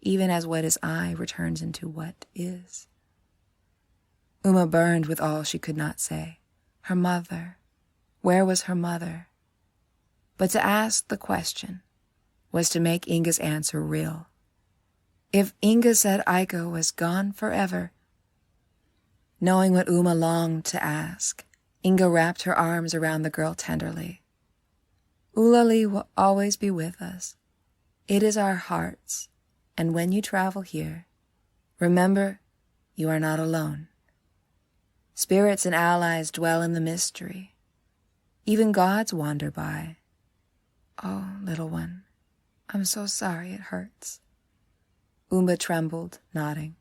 even as what is I returns into what is. Ouma burned with all she could not say. Her mother. Where was her mother? But to ask the question was to make Inga's answer real. If Inga said Aiko was gone forever, knowing what Ouma longed to ask, Inga wrapped her arms around the girl tenderly. Ulali will always be with us. It is our hearts, and when you travel here, remember you are not alone. Spirits and allies dwell in the mystery. Even gods wander by. Oh, little one, I'm so sorry it hurts. Ouma trembled, nodding.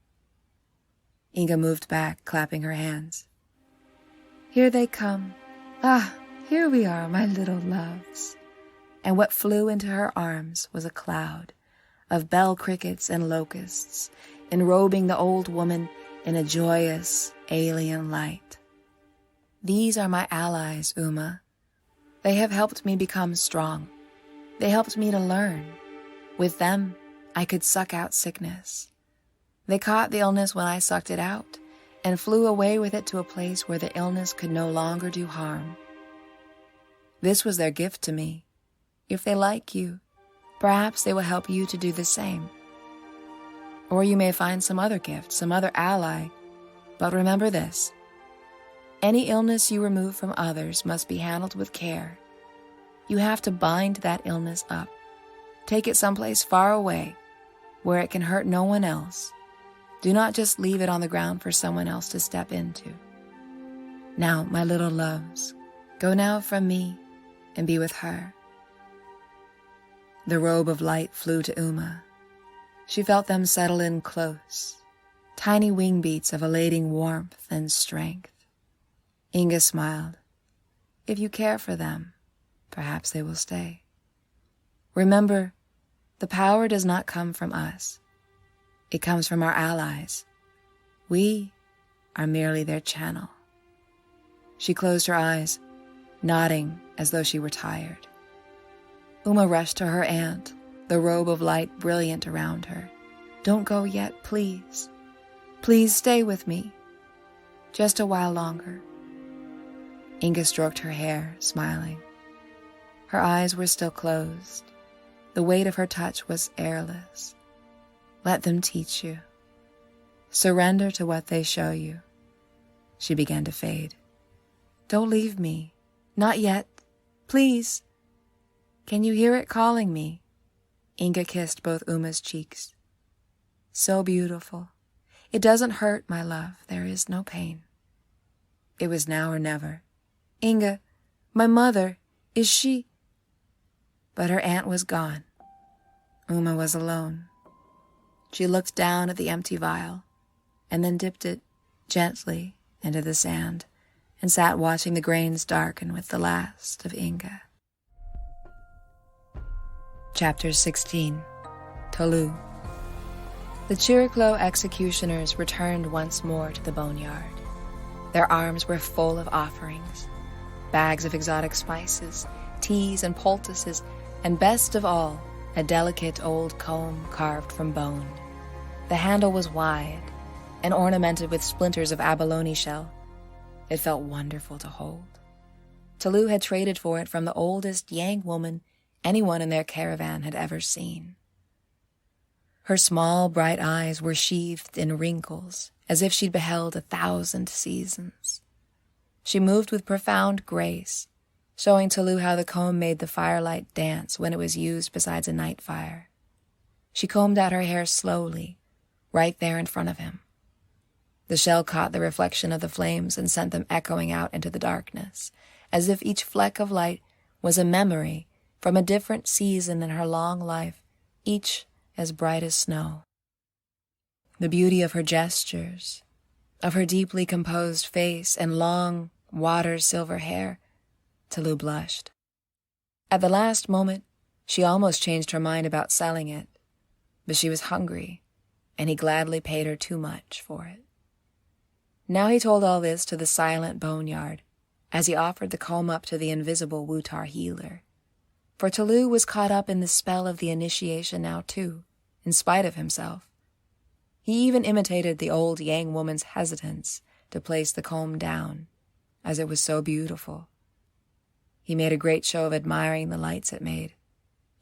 Inga moved back, clapping her hands. Here they come. Ah, here we are, my little loves. And what flew into her arms was a cloud of bell crickets and locusts, enrobing the old woman in a joyous, alien light. These are my allies, Ouma. They have helped me become strong. They helped me to learn. With them, I could suck out sickness. They caught the illness when I sucked it out and flew away with it to a place where the illness could no longer do harm. This was their gift to me. If they like you, perhaps they will help you to do the same. Or you may find some other gift, some other ally. But remember this. Any illness you remove from others must be handled with care. You have to bind that illness up. Take it someplace far away, where it can hurt no one else. Do not just leave it on the ground for someone else to step into. Now, my little loves, go now from me and be with her. The robe of light flew to Ouma. She felt them settle in close, tiny wing beats of elating warmth and strength. Inga smiled. If you care for them, perhaps they will stay. Remember, the power does not come from us. It comes from our allies. We are merely their channel. She closed her eyes, nodding as though she were tired. Ouma rushed to her aunt, the robe of light brilliant around her. Don't go yet, please. Please stay with me. Just a while longer. Inga stroked her hair, smiling. Her eyes were still closed. The weight of her touch was airless. Let them teach you. Surrender to what they show you. She began to fade. Don't leave me. Not yet. Please. Can you hear it calling me? Inga kissed both Uma's cheeks. So beautiful. It doesn't hurt, my love. There is no pain. It was now or never. Inga, my mother, is she? But her aunt was gone. Ouma was alone. She looked down at the empty vial, and then dipped it gently into the sand, and sat watching the grains darken with the last of Inga. Chapter 16. Talu. The Chiriclo executioners returned once more to the boneyard. Their arms were full of offerings, bags of exotic spices, teas and poultices, and best of all, a delicate old comb carved from bone. The handle was wide and ornamented with splinters of abalone shell. It felt wonderful to hold. Talu had traded for it from the oldest Yang woman anyone in their caravan had ever seen. Her small, bright eyes were sheathed in wrinkles, as if she'd beheld 1,000 seasons. She moved with profound grace, showing Talu how the comb made the firelight dance when it was used besides a night fire. She combed out her hair slowly, right there in front of him. The shell caught the reflection of the flames and sent them echoing out into the darkness, as if each fleck of light was a memory from a different season in her long life, each as bright as snow. The beauty of her gestures, of her deeply composed face and long, water-silver hair, Talu blushed. At the last moment, she almost changed her mind about selling it, but she was hungry, and he gladly paid her too much for it. Now he told all this to the silent boneyard, as he offered the comb up to the invisible Wutar healer. For Talu was caught up in the spell of the initiation now too, in spite of himself. He even imitated the old Yang woman's hesitance to place the comb down, as it was so beautiful. He made a great show of admiring the lights it made,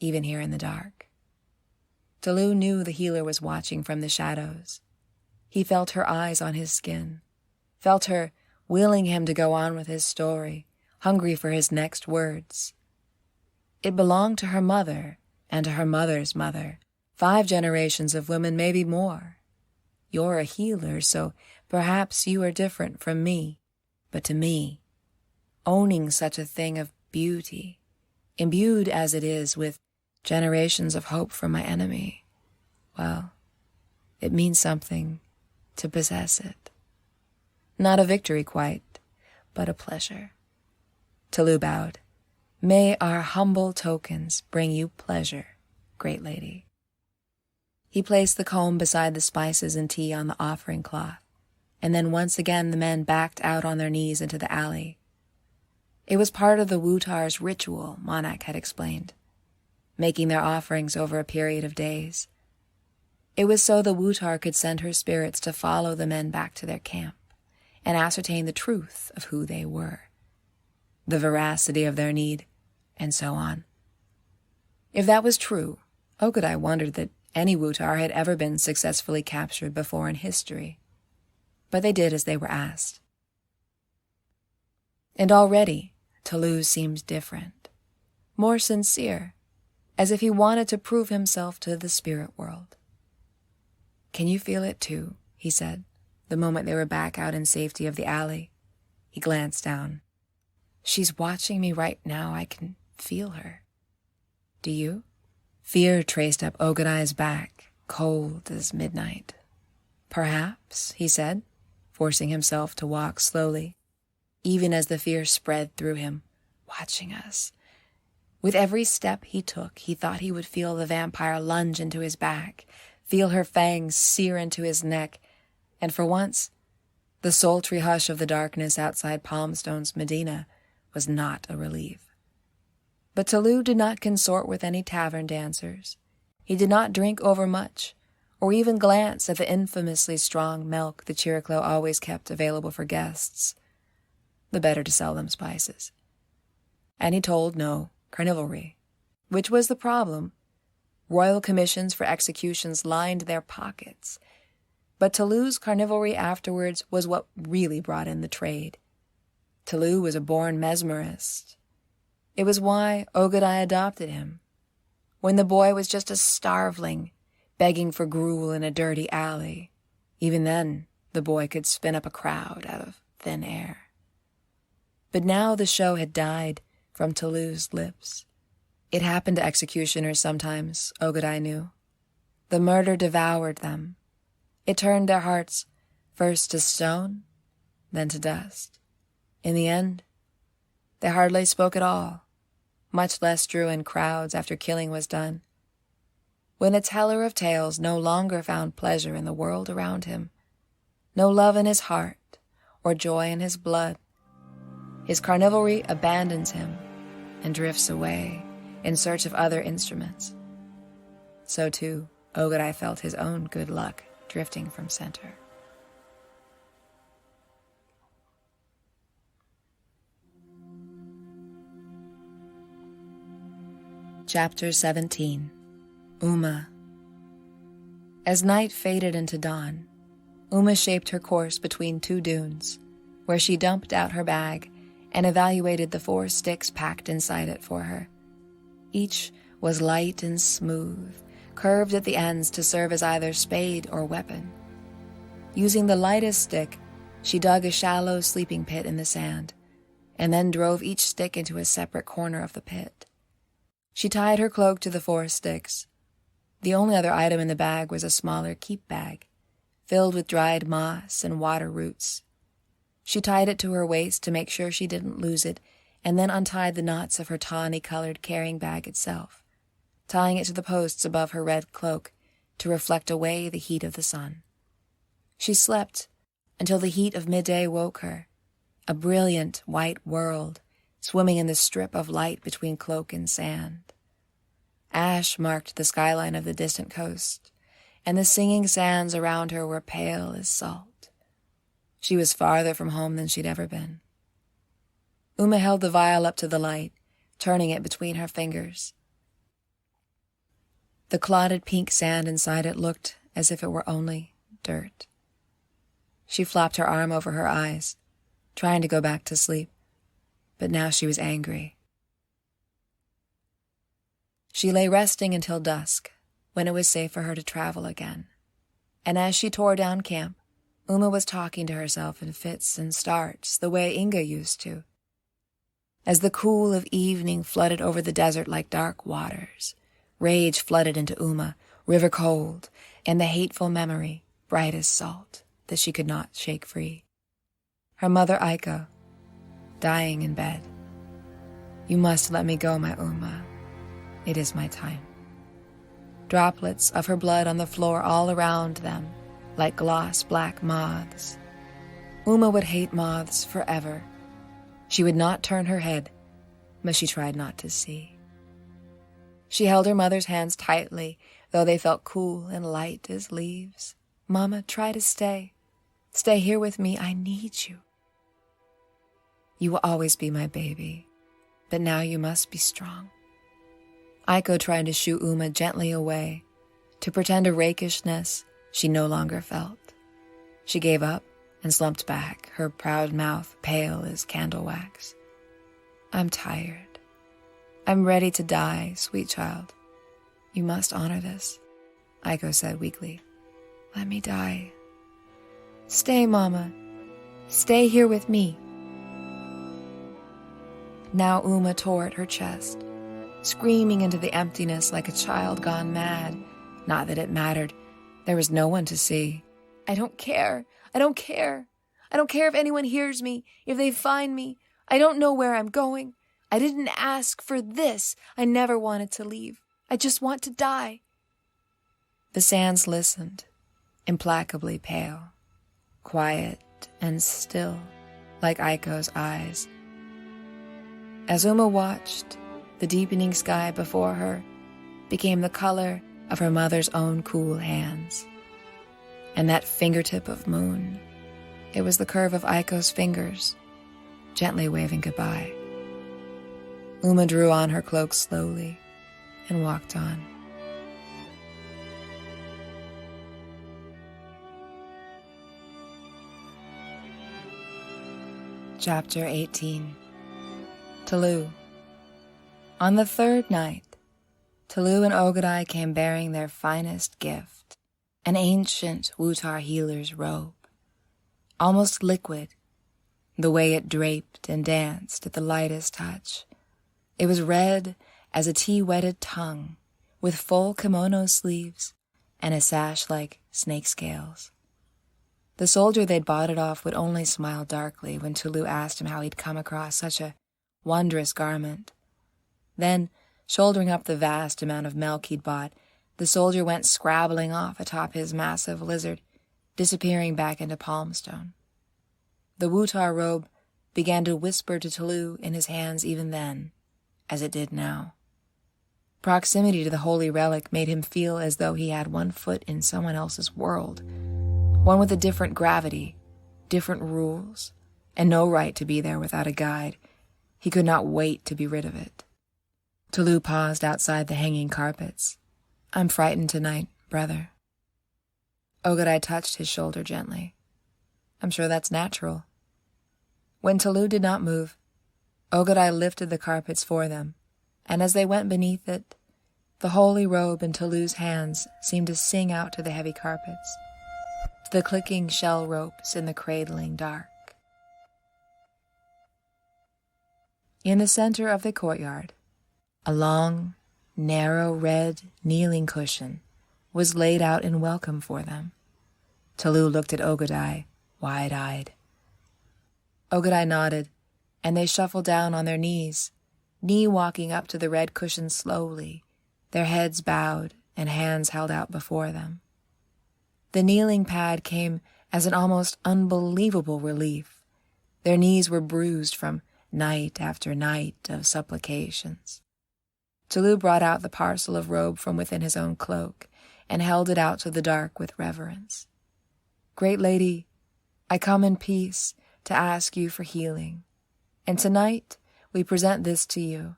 even here in the dark. Talu knew the healer was watching from the shadows. He felt her eyes on his skin, felt her willing him to go on with his story, hungry for his next words. It belonged to her mother and to her mother's mother, 5 generations of women, maybe more. You're a healer, so perhaps you are different from me, but to me, owning such a thing of beauty, imbued as it is with generations of hope from my enemy, well, it means something to possess it. Not a victory quite, but a pleasure. Talu bowed. May our humble tokens bring you pleasure, great lady. He placed the comb beside the spices and tea on the offering cloth, and then once again the men backed out on their knees into the alley. It was part of the Wutar'S Ritual, Monak had explained, making their offerings over a period of days. It was so the Wutar could send her spirits to follow the men back to their camp and ascertain the truth of who they were, the veracity of their need, and so on. If that was true, Ogodei wondered that any Wutar had ever been successfully captured before in history. But they did as they were asked. And already, Talu seemed different, more sincere, as if he wanted to prove himself to the spirit world. Can you feel it too? He said, the moment they were back out in safety of the alley. He glanced down. She's watching me right now. I can feel her. Do you? Fear traced up Ogodei's back, cold as midnight. Perhaps, he said, forcing himself to walk slowly, even as the fear spread through him, watching us. With every step he took, he thought he would feel the vampire lunge into his back, feel her fangs sear into his neck, and for once, the sultry hush of the darkness outside Palmstone's Medina was not a relief. But Talu did not consort with any tavern dancers. He did not drink overmuch, or even glance at the infamously strong milk the Chiriclo always kept available for guests, the better to sell them spices. And he told no carnivalry, which was the problem. Royal commissions for executions lined their pockets, but Talu's carnivalry afterwards was what really brought in the trade. Talu was a born mesmerist. It was why Ogodei adopted him. When the boy was just a starveling, begging for gruel in a dirty alley, even then the boy could spin up a crowd out of thin air. But now the show had died from Talu's lips. It happened to executioners sometimes, Ogodei knew. The murder devoured them. It turned their hearts first to stone, then to dust. In the end, they hardly spoke at all, much less drew in crowds after killing was done. When a teller of tales no longer found pleasure in the world around him, no love in his heart or joy in his blood, his carnivalry abandons him and drifts away in search of other instruments. So too, Ogodei felt his own good luck drifting from center. Chapter 17. Ouma. As night faded into dawn, Ouma shaped her course between 2 dunes, where she dumped out her bag and evaluated the 4 sticks packed inside it for her. Each was light and smooth, curved at the ends to serve as either spade or weapon. Using the lightest stick, she dug a shallow sleeping pit in the sand, and then drove each stick into a separate corner of the pit. She tied her cloak to the 4 sticks. The only other item in the bag was a smaller keep bag, filled with dried moss and water roots. She tied it to her waist to make sure she didn't lose it, and then untied the knots of her tawny-colored carrying bag itself, tying it to the posts above her red cloak to reflect away the heat of the sun. She slept until the heat of midday woke her, a brilliant white world swimming in the strip of light between cloak and sand. Ash marked the skyline of the distant coast, and the singing sands around her were pale as salt. She was farther from home than she'd ever been. Ouma held the vial up to the light, turning it between her fingers. The clotted pink sand inside it looked as if it were only dirt. She flopped her arm over her eyes, trying to go back to sleep, but now she was angry. She lay resting until dusk, when it was safe for her to travel again. And as she tore down camp, Ouma was talking to herself in fits and starts, the way Inga used to. As the cool of evening flooded over the desert like dark waters, rage flooded into Ouma, river cold, and the hateful memory, bright as salt, that she could not shake free. Her mother Aiko, dying in bed. "You must let me go, my Ouma. It is my time." Droplets of her blood on the floor all around them, like gloss black moths. Ouma would hate moths forever. She would not turn her head, but she tried not to see. She held her mother's hands tightly, though they felt cool and light as leaves. "Mama, try to stay. Stay here with me. I need you. You will always be my baby, but now you must be strong." Aiko tried to shoo Ouma gently away, to pretend a rakishness she no longer felt. She gave up and slumped back, her proud mouth pale as candle wax. "I'm tired. I'm ready to die, sweet child. You must honor this," Aiko said weakly. "Let me die. Stay, Mama. Stay here with me." Now Ouma tore at her chest, screaming into the emptiness like a child gone mad. Not that it mattered. There was no one to see. "I don't care. I don't care. I don't care if anyone hears me, if they find me. I don't know where I'm going. I didn't ask for this. I never wanted to leave. I just want to die." The sands listened, implacably pale, quiet and still, like Aiko's eyes. As Ouma watched, the deepening sky before her became the color of her mother's own cool hands. And that fingertip of moon, it was the curve of Aiko's fingers, gently waving goodbye. Ouma drew on her cloak slowly and walked on. Chapter 18. Talu. On the third night, Talu and Ogodei came bearing their finest gift, an ancient Wutar healer's robe, almost liquid, the way it draped and danced at the lightest touch. It was red as a tea-wetted tongue, with full kimono sleeves and a sash like snake scales. The soldier they'd bought it off would only smile darkly when Talu asked him how he'd come across such a wondrous garment. Then, shouldering up the vast amount of milk he'd bought, the soldier went scrabbling off atop his massive lizard, disappearing back into Palmstone. The Wutar robe began to whisper to Talu in his hands even then, as it did now. Proximity to the holy relic made him feel as though he had one foot in someone else's world, one with a different gravity, different rules, and no right to be there without a guide. He could not wait to be rid of it. Talu paused outside the hanging carpets. "I'm frightened tonight, brother." Ogodei touched his shoulder gently. "I'm sure that's natural." When Talu did not move, Ogodei lifted the carpets for them, and as they went beneath it, the holy robe in Talu's hands seemed to sing out to the heavy carpets, to the clicking shell ropes in the cradling dark. In the center of the courtyard, a long, narrow red kneeling cushion was laid out in welcome for them. Talu looked at Ogodei, wide-eyed. Ogodei nodded, and they shuffled down on their knees, knee-walking up to the red cushion slowly, their heads bowed and hands held out before them. The kneeling pad came as an almost unbelievable relief. Their knees were bruised from night after night of supplications. Talu brought out the parcel of robe from within his own cloak and held it out to the dark with reverence. "Great lady, I come in peace to ask you for healing, and tonight we present this to you.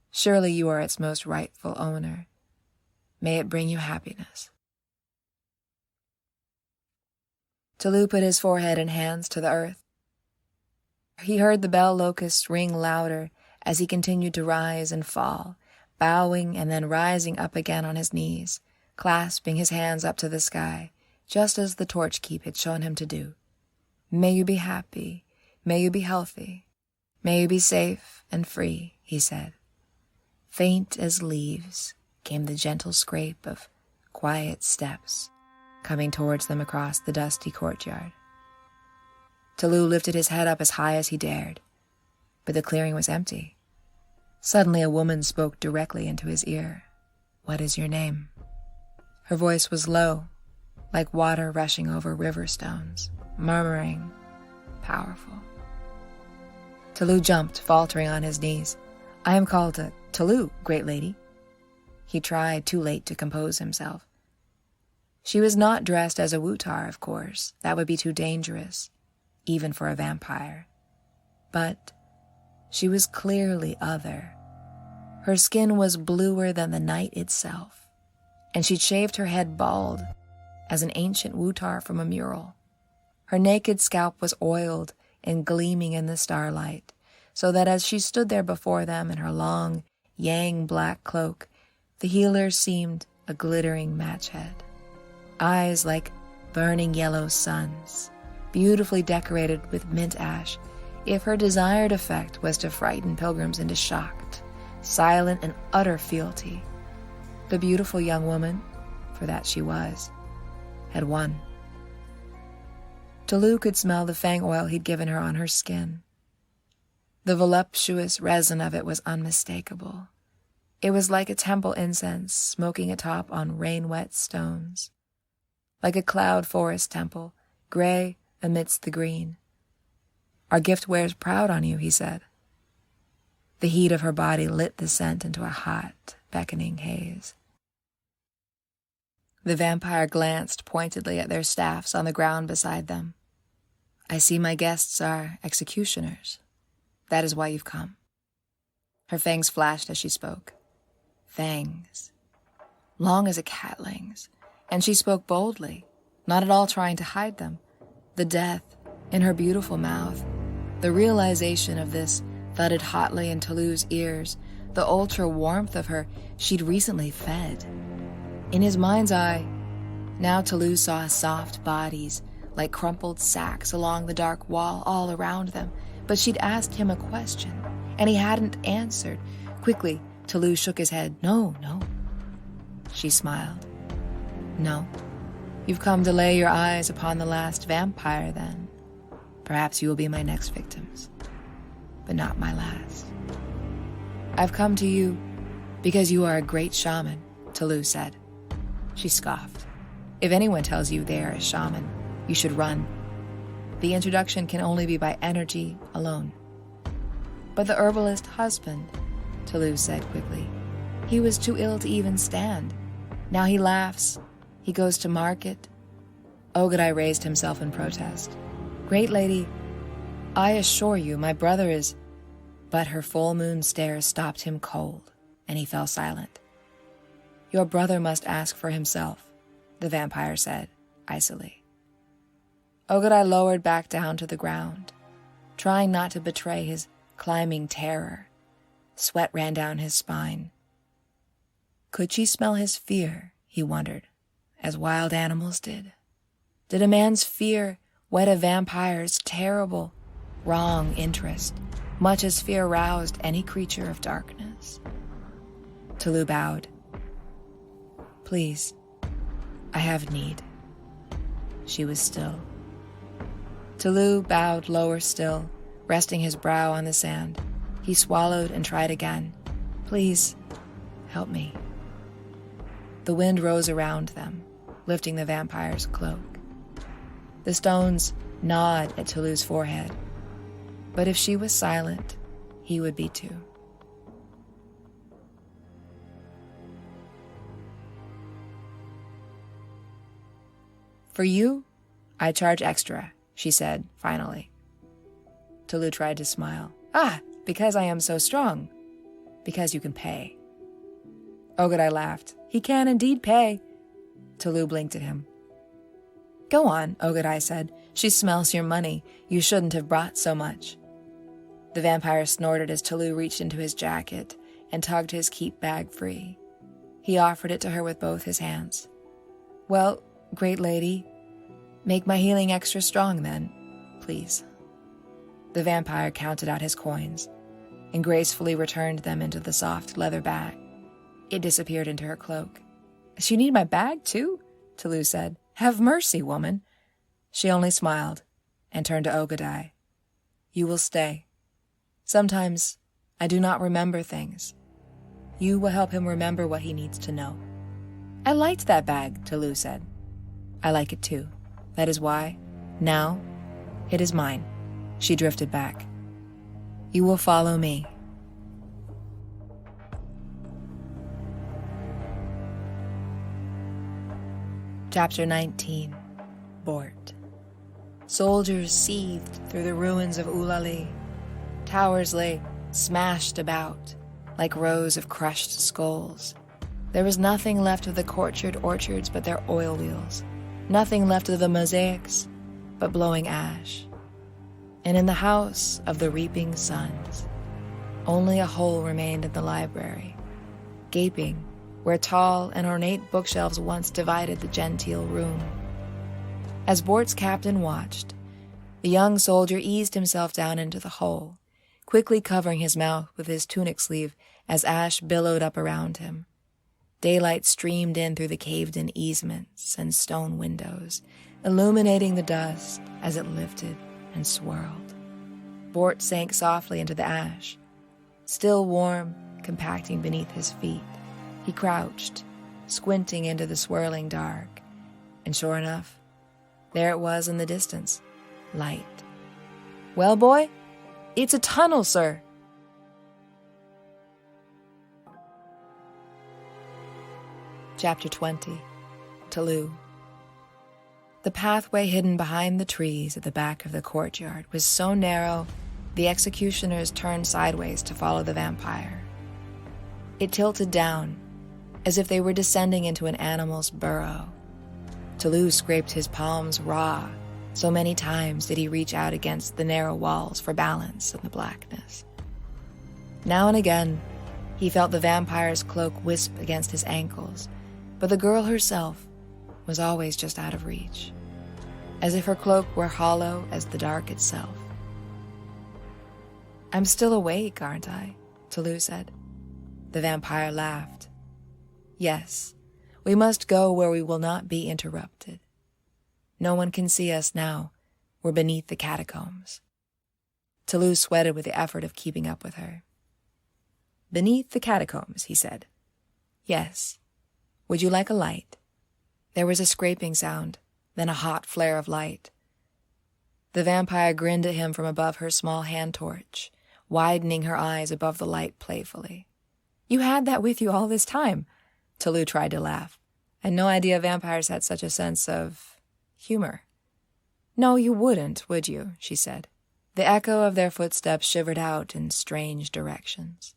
Surely you are its most rightful owner. May it bring you happiness." Talu put his forehead and hands to the earth. He heard the bell locusts ring louder as he continued to rise and fall, bowing and then rising up again on his knees, clasping his hands up to the sky, just as the torch keep had shown him to do. "May you be happy. May you be healthy. May you be safe and free," he said. Faint as leaves came the gentle scrape of quiet steps coming towards them across the dusty courtyard. Talu lifted his head up as high as he dared, but the clearing was empty. Suddenly a woman spoke directly into his ear. "What is your name?" Her voice was low, like water rushing over river stones, murmuring, powerful. Talu jumped, faltering on his knees. "I am called Talu, great lady." He tried, too late, to compose himself. She was not dressed as a Wutar, of course. That would be too dangerous, even for a vampire. But she was clearly other. Her skin was bluer than the night itself, and she'd shaved her head bald as an ancient Wutar from a mural. Her naked scalp was oiled and gleaming in the starlight, so that as she stood there before them in her long, yang black cloak, the healer seemed a glittering match head. Eyes like burning yellow suns, beautifully decorated with mint ash, if her desired effect was to frighten pilgrims into shocked, silent, and utter fealty. The beautiful young woman, for that she was, had won. Talu could smell the fang oil he'd given her on her skin. The voluptuous resin of it was unmistakable. It was like a temple incense smoking atop on rain-wet stones, like a cloud forest temple, gray amidst the green. "Our gift wears proud on you," he said. The heat of her body lit the scent into a hot, beckoning haze. The vampire glanced pointedly at their staffs on the ground beside them. "I see my guests are executioners. That is why you've come." Her fangs flashed as she spoke. Fangs. Long as a catling's. And she spoke boldly, not at all trying to hide them. The death in her beautiful mouth, the realization of this thudded hotly in Talu's ears, the ultra warmth of her she'd recently fed. In his mind's eye, now Talu saw soft bodies like crumpled sacks along the dark wall all around them, but she'd asked him a question, and he hadn't answered. Quickly, Talu shook his head. No. She smiled. "No. You've come to lay your eyes upon the last vampire, then. Perhaps you will be my next victims, but not my last." "I've come to you because you are a great shaman," Talu said. She scoffed. "If anyone tells you they are a shaman, you should run. The introduction can only be by energy alone." "But the herbalist husband," Talu said quickly. "He was too ill to even stand. Now he laughs. He goes to market." Ogodei raised himself in protest. "Great lady, I assure you my brother is—" But her full moon stare stopped him cold, and he fell silent. "Your brother must ask for himself," the vampire said, icily. Ogodei lowered back down to the ground, trying not to betray his climbing terror. Sweat ran down his spine. Could she smell his fear, he wondered, as wild animals did? Did a man's fear whet a vampire's terrible, wrong interest, much as fear roused any creature of darkness? Talu bowed. "Please, I have need." She was still. Talu bowed lower still, resting his brow on the sand. He swallowed and tried again. "Please, help me." The wind rose around them, lifting the vampire's cloak. The stones gnawed at Talu's forehead, but if she was silent, he would be too. For you, I charge extra, she said, finally. Talu tried to smile. Ah, because I am so strong. Because you can pay. Ogodei laughed. He can indeed pay. Talu blinked at him. Go on, Ogodei said. She smells your money. You shouldn't have brought so much. The vampire snorted as Talu reached into his jacket and tugged his keep bag free. He offered it to her with both his hands. Well, great lady, make my healing extra strong then, please. The vampire counted out his coins and gracefully returned them into the soft leather bag. It disappeared into her cloak. You need my bag, too? Talu said. Have mercy, woman. She only smiled and turned to Ogodei. You will stay. Sometimes I do not remember things. You will help him remember what he needs to know. I liked that bag, Talu said. I like it too. That is why, now, it is mine. She drifted back. You will follow me. Chapter 19. Bort. Soldiers seethed through the ruins of Ulali. Towers lay smashed about, like rows of crushed skulls. There was nothing left of the courtyard orchards but their oil wheels, nothing left of the mosaics but blowing ash. And in the house of the reaping suns, only a hole remained in the library, gaping where tall and ornate bookshelves once divided the genteel room. As Bort's captain watched, the young soldier eased himself down into the hole, quickly covering his mouth with his tunic sleeve as ash billowed up around him. Daylight streamed in through the caved-in easements and stone windows, illuminating the dust as it lifted and swirled. Bort sank softly into the ash, still warm, compacting beneath his feet. He crouched, squinting into the swirling dark, and sure enough, there it was in the distance, light. Well, boy, it's a tunnel, sir. Chapter 20. Talu. The pathway hidden behind the trees at the back of the courtyard was so narrow, the executioners turned sideways to follow the vampire. It tilted down, as if they were descending into an animal's burrow. Talu scraped his palms raw, so many times did he reach out against the narrow walls for balance in the blackness. Now and again, he felt the vampire's cloak wisp against his ankles, but the girl herself was always just out of reach, as if her cloak were hollow as the dark itself. I'm still awake, aren't I? Talu said. The vampire laughed. Yes, we must go where we will not be interrupted. No one can see us now. We're beneath the catacombs. Talu sweated with the effort of keeping up with her. Beneath the catacombs, he said. Yes. Would you like a light? There was a scraping sound, then a hot flare of light. The vampire grinned at him from above her small hand torch, widening her eyes above the light playfully. You had that with you all this time. Talu tried to laugh. I had no idea vampires had such a sense of humor. No, you wouldn't, would you? She said. The echo of their footsteps shivered out in strange directions.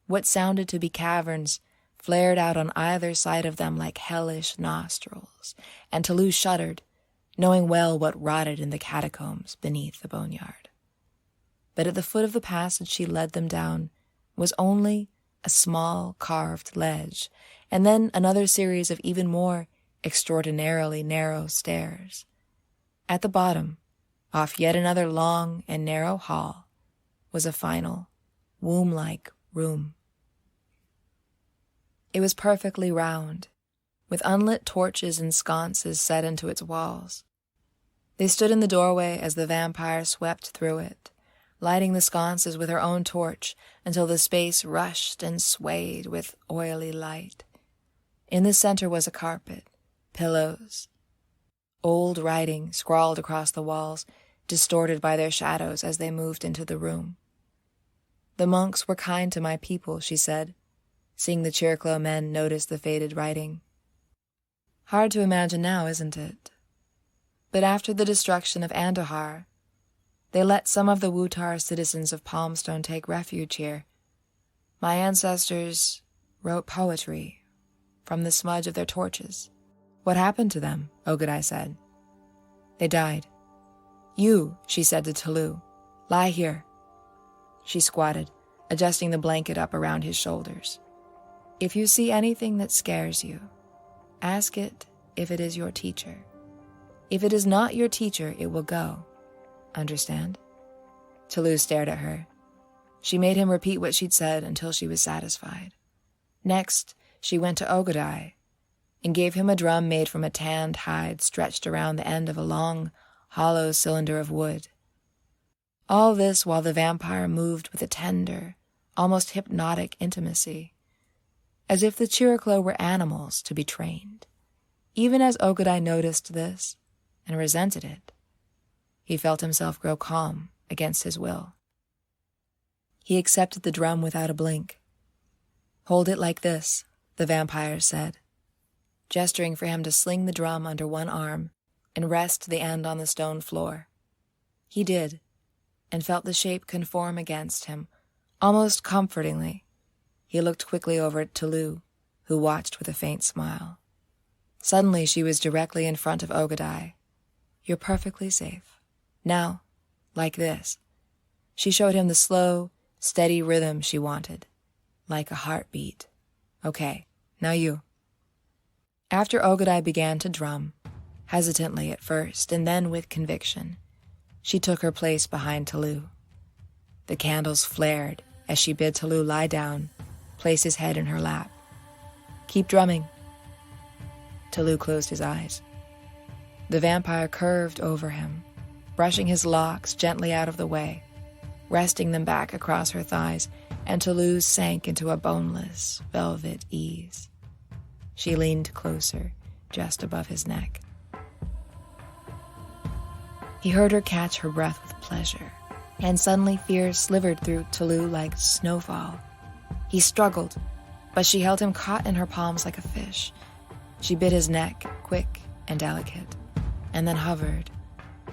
What sounded to be caverns flared out on either side of them like hellish nostrils, and Talu shuddered, knowing well what rotted in the catacombs beneath the boneyard. But at the foot of the passage she led them down was only a small carved ledge, and then another series of even more extraordinarily narrow stairs. At the bottom, off yet another long and narrow hall, was a final, womb-like room. It was perfectly round, with unlit torches and sconces set into its walls. They stood in the doorway as the vampire swept through it, lighting the sconces with her own torch until the space rushed and swayed with oily light. In the center was a carpet, pillows, old writing scrawled across the walls, distorted by their shadows as they moved into the room. The monks were kind to my people, she said, seeing the Chirclo men notice the faded writing. Hard to imagine now, isn't it? But after the destruction of Andahar, they let some of the Wutar citizens of Palmstone take refuge here. My ancestors wrote poetry from the smudge of their torches. What happened to them? Ogodei said. They died. You, she said to Talu, lie here. She squatted, adjusting the blanket up around his shoulders. If you see anything that scares you, ask it if it is your teacher. If it is not your teacher, it will go. Understand? Talu stared at her. She made him repeat what she'd said until she was satisfied. Next, she went to Ogodei and gave him a drum made from a tanned hide stretched around the end of a long, hollow cylinder of wood. All this while the vampire moved with a tender, almost hypnotic intimacy, as if the Chiriclo were animals to be trained. Even as Ogodei noticed this and resented it, he felt himself grow calm against his will. He accepted the drum without a blink. Hold it like this, the vampire said, gesturing for him to sling the drum under one arm and rest the end on the stone floor. He did, and felt the shape conform against him, almost comfortingly. He looked quickly over at Talu, who watched with a faint smile. Suddenly she was directly in front of Ogodei. You're perfectly safe. Now, like this. She showed him the slow, steady rhythm she wanted, like a heartbeat. Okay, now you. After Ogodei began to drum, hesitantly at first and then with conviction, she took her place behind Talu. The candles flared as she bid Talu lie down, place his head in her lap. Keep drumming. Talu closed his eyes. The vampire curved over him, brushing his locks gently out of the way, resting them back across her thighs, and Talu sank into a boneless, velvet ease. She leaned closer, just above his neck. He heard her catch her breath with pleasure, and suddenly fear slivered through Talu like snowfall. He struggled, but she held him caught in her palms like a fish. She bit his neck, quick and delicate, and then hovered,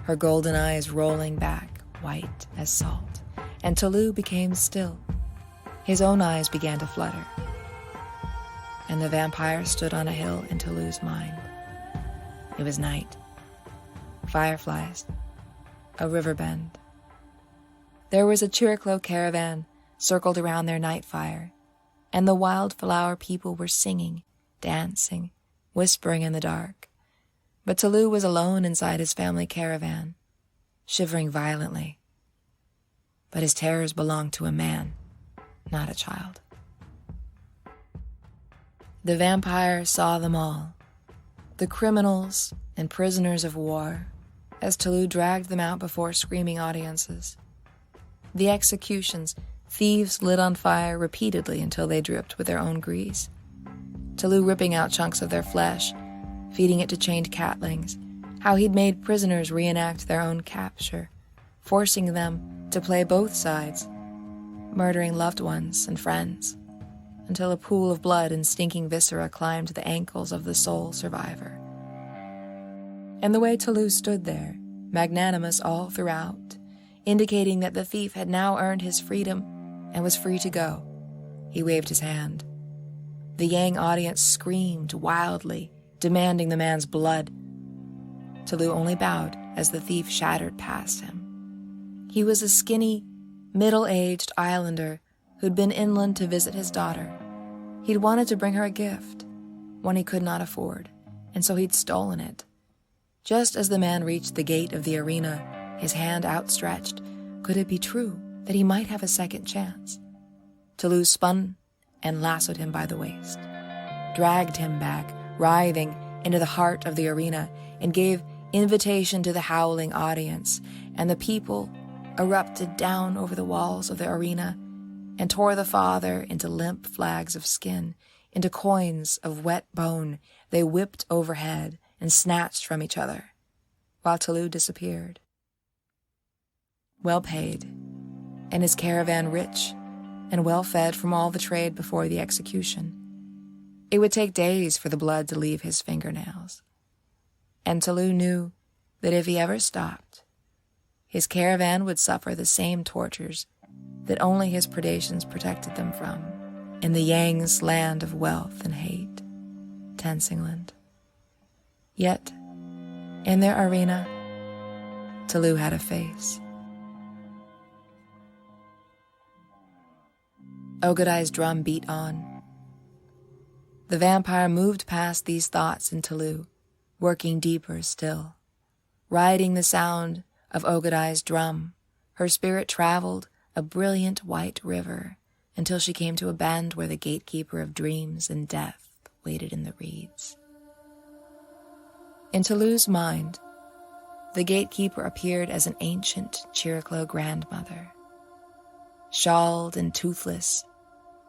her golden eyes rolling back, white as salt, and Talu became still. His own eyes began to flutter, and the vampire stood on a hill in Talu's mind. It was night. Fireflies. A river bend. There was a Chiriclo caravan circled around their night fire, and the wildflower people were singing, dancing, whispering in the dark. But Talu was alone inside his family caravan, shivering violently. But his terrors belonged to a man, not a child. The vampire saw them all, the criminals and prisoners of war, as Talu dragged them out before screaming audiences. The executions, thieves lit on fire repeatedly until they dripped with their own grease. Talu ripping out chunks of their flesh, feeding it to chained catlings, how he'd made prisoners reenact their own capture, forcing them to play both sides, murdering loved ones and friends, until a pool of blood and stinking viscera climbed the ankles of the sole survivor. And the way Talu stood there, magnanimous all throughout, indicating that the thief had now earned his freedom and was free to go, he waved his hand. The Yang audience screamed wildly, demanding the man's blood. Talu only bowed as the thief shattered past him. He was a skinny, middle-aged islander who'd been inland to visit his daughter. He'd wanted to bring her a gift, one he could not afford, and so he'd stolen it. Just as the man reached the gate of the arena, his hand outstretched, could it be true that he might have a second chance? Talu spun and lassoed him by the waist, dragged him back, writhing, into the heart of the arena, and gave invitation to the howling audience, and the people erupted down over the walls of the arena and tore the father into limp flags of skin, into coins of wet bone they whipped overhead and snatched from each other, while Talu disappeared. Well paid, and his caravan rich and well fed from all the trade before the execution. It would take days for the blood to leave his fingernails. And Talu knew that if he ever stopped, his caravan would suffer the same tortures that only his predations protected them from in the Yang's land of wealth and hate, Tensingland. Yet, in their arena, Talu had a face. Ogodei's drum beat on. The vampire moved past these thoughts in Talu, working deeper still. Riding the sound of Ogodei's drum, her spirit traveled a brilliant white river until she came to a bend where the gatekeeper of dreams and death waited in the reeds. In Talu's mind, the gatekeeper appeared as an ancient Chiriclo grandmother. Shawled and toothless,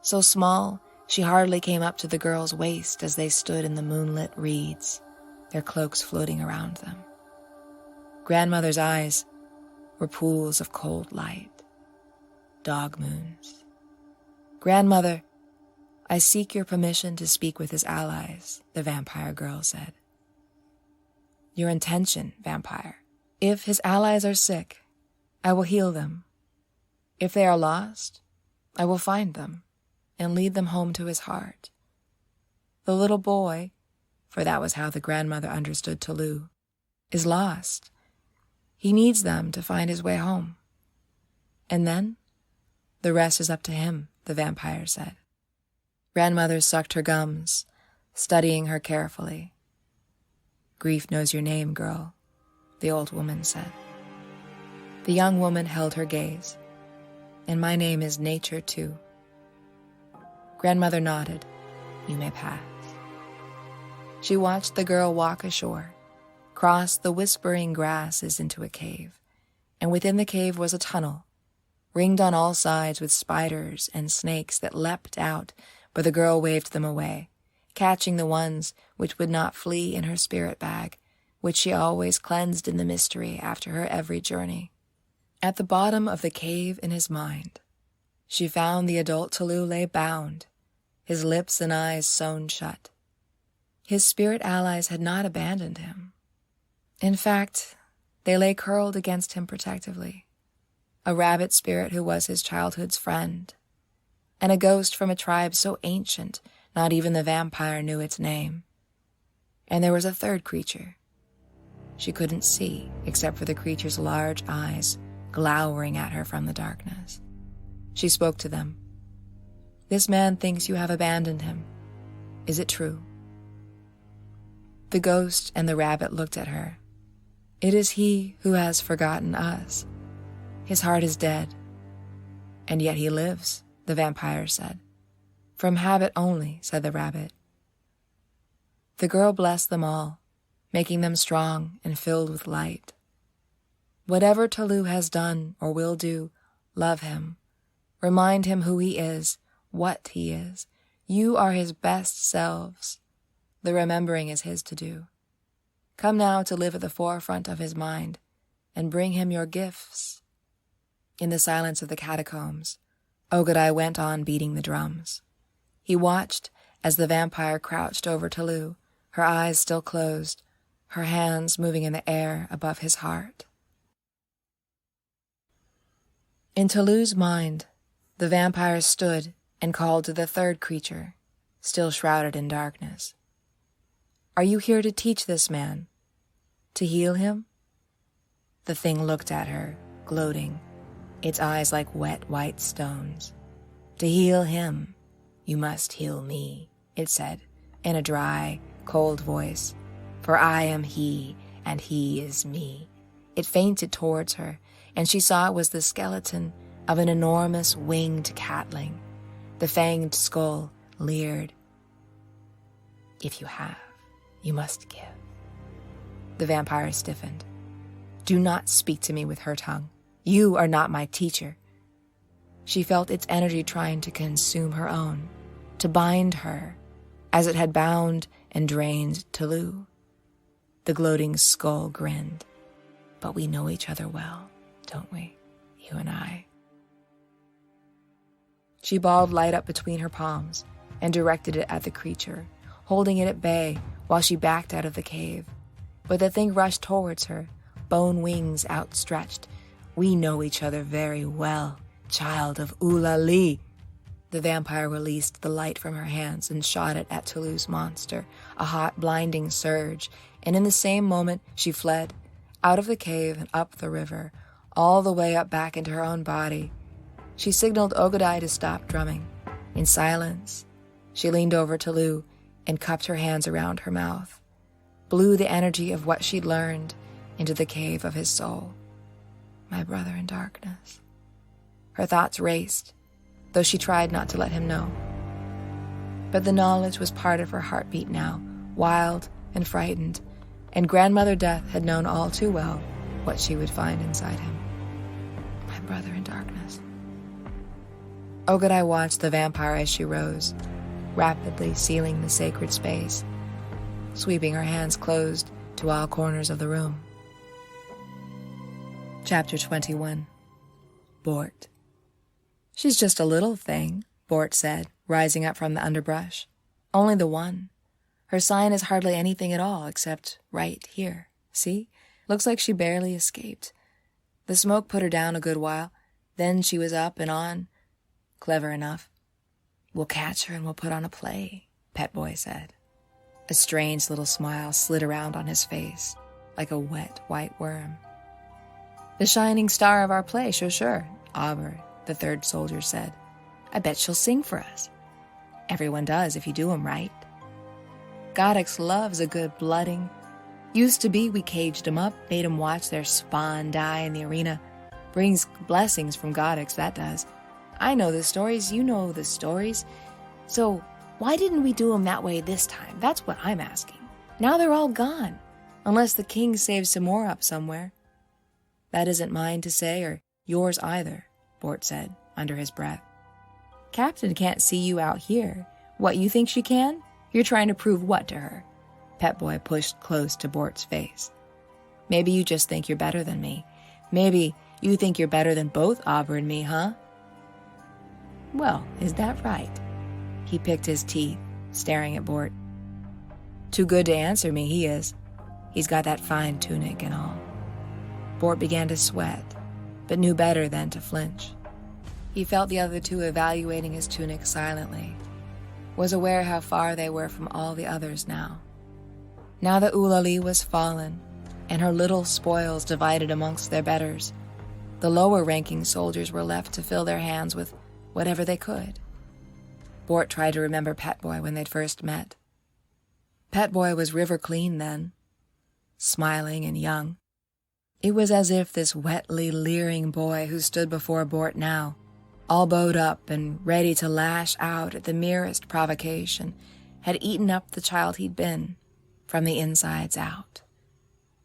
so small she hardly came up to the girl's waist as they stood in the moonlit reeds, their cloaks floating around them. Grandmother's eyes were pools of cold light, dog moons. "Grandmother, I seek your permission to speak with his allies," the vampire girl said. "Your intention, vampire. If his allies are sick, I will heal them. If they are lost, I will find them and lead them home to his heart. The little boy," for that was how the grandmother understood Talu, "is lost. He needs them to find his way home. And then, the rest is up to him," the vampire said. Grandmother sucked her gums, studying her carefully. "Grief knows your name, girl," the old woman said. The young woman held her gaze. "And my name is Nature, too." Grandmother nodded. "You may pass." She watched the girl walk ashore, cross the whispering grasses into a cave, and within the cave was a tunnel, ringed on all sides with spiders and snakes that leapt out, but the girl waved them away, catching the ones which would not flee in her spirit bag, which she always cleansed in the mystery after her every journey. At the bottom of the cave in his mind, she found the adult Talu lay bound, his lips and eyes sewn shut. His spirit allies had not abandoned him. In fact, they lay curled against him protectively. A rabbit spirit who was his childhood's friend, and a ghost from a tribe so ancient not even the vampire knew its name. And there was a third creature. She couldn't see, except for the creature's large eyes glowering at her from the darkness. She spoke to them. "This man thinks you have abandoned him. Is it true?" The ghost and the rabbit looked at her. "It is he who has forgotten us. His heart is dead." "And yet he lives," the vampire said. "From habit only," said the rabbit. The girl blessed them all, making them strong and filled with light. "Whatever Talu has done or will do, love him. Remind him who he is, what he is. You are his best selves. The remembering is his to do. Come now to live at the forefront of his mind, and bring him your gifts." In the silence of the catacombs, Ogodei went on beating the drums. He watched as the vampire crouched over Talu, her eyes still closed, her hands moving in the air above his heart. In Talu's mind, the vampire stood and called to the third creature, still shrouded in darkness. "Are you here to teach this man? To heal him?" The thing looked at her, gloating, its eyes like wet white stones. "To heal him, you must heal me," it said, in a dry, cold voice. "For I am he, and he is me." It fainted towards her, and she saw it was the skeleton of an enormous winged catling. The fanged skull leered. "If you have, you must give." The vampire stiffened. "Do not speak to me with her tongue. You are not my teacher." She felt its energy trying to consume her own, to bind her, as it had bound and drained Talu. The gloating skull grinned. "But we know each other well, don't we, you and I?" She balled light up between her palms and directed it at the creature, holding it at bay while she backed out of the cave. But the thing rushed towards her, bone wings outstretched. "We know each other very well, child of Eulalie." The vampire released the light from her hands and shot it at Talu's monster, a hot, blinding surge, and in the same moment she fled, out of the cave and up the river, all the way up back into her own body. She signaled Ogodei to stop drumming. In silence, she leaned over Talu and cupped her hands around her mouth, blew the energy of what she'd learned into the cave of his soul. My brother in darkness. Her thoughts raced, though she tried not to let him know. But the knowledge was part of her heartbeat now, wild and frightened, and Grandmother Death had known all too well what she would find inside him. My brother in darkness. Ogodei watched the vampire as she rose, rapidly sealing the sacred space, sweeping her hands closed to all corners of the room. Chapter 21. Bort. "She's just a little thing," Bort said, rising up from the underbrush. "Only the one. Her sign is hardly anything at all, except right here. See? Looks like she barely escaped. The smoke put her down a good while. Then she was up and on. Clever enough. We'll catch her and we'll put on a play," Pet Boy said. A strange little smile slid around on his face, like a wet white worm. "The shining star of our play, sure, Auber," the third soldier said. "I bet she'll sing for us. Everyone does if you do 'em right. Gothics loves a good blooding. Used to be we caged 'em up, made 'em watch their spawn die in the arena. Brings blessings from Gothics, that does. I know the stories, you know the stories. So why didn't we do 'em that way this time? That's what I'm asking. Now they're all gone, unless the king saves some more up somewhere." "That isn't mine to say, or yours either," Bort said, under his breath. "Captain can't see you out here. What, you think she can? You're trying to prove what to her?" Pet Boy pushed close to Bort's face. "Maybe you just think you're better than me. Maybe you think you're better than both Auber and me, huh?" "Well, is that right?" He picked his teeth, staring at Bort. "Too good to answer me, he is. He's got that fine tunic and all." Bort began to sweat, but knew better than to flinch. He felt the other two evaluating his tunic silently, was aware how far they were from all the others now. Now that Eulalie was fallen, and her little spoils divided amongst their betters, the lower-ranking soldiers were left to fill their hands with whatever they could. Bort tried to remember Pet Boy when they'd first met. Pet Boy was river clean then, smiling and young. It was as if this wetly leering boy who stood before Bort now, all bowed up and ready to lash out at the merest provocation, had eaten up the child he'd been, from the insides out.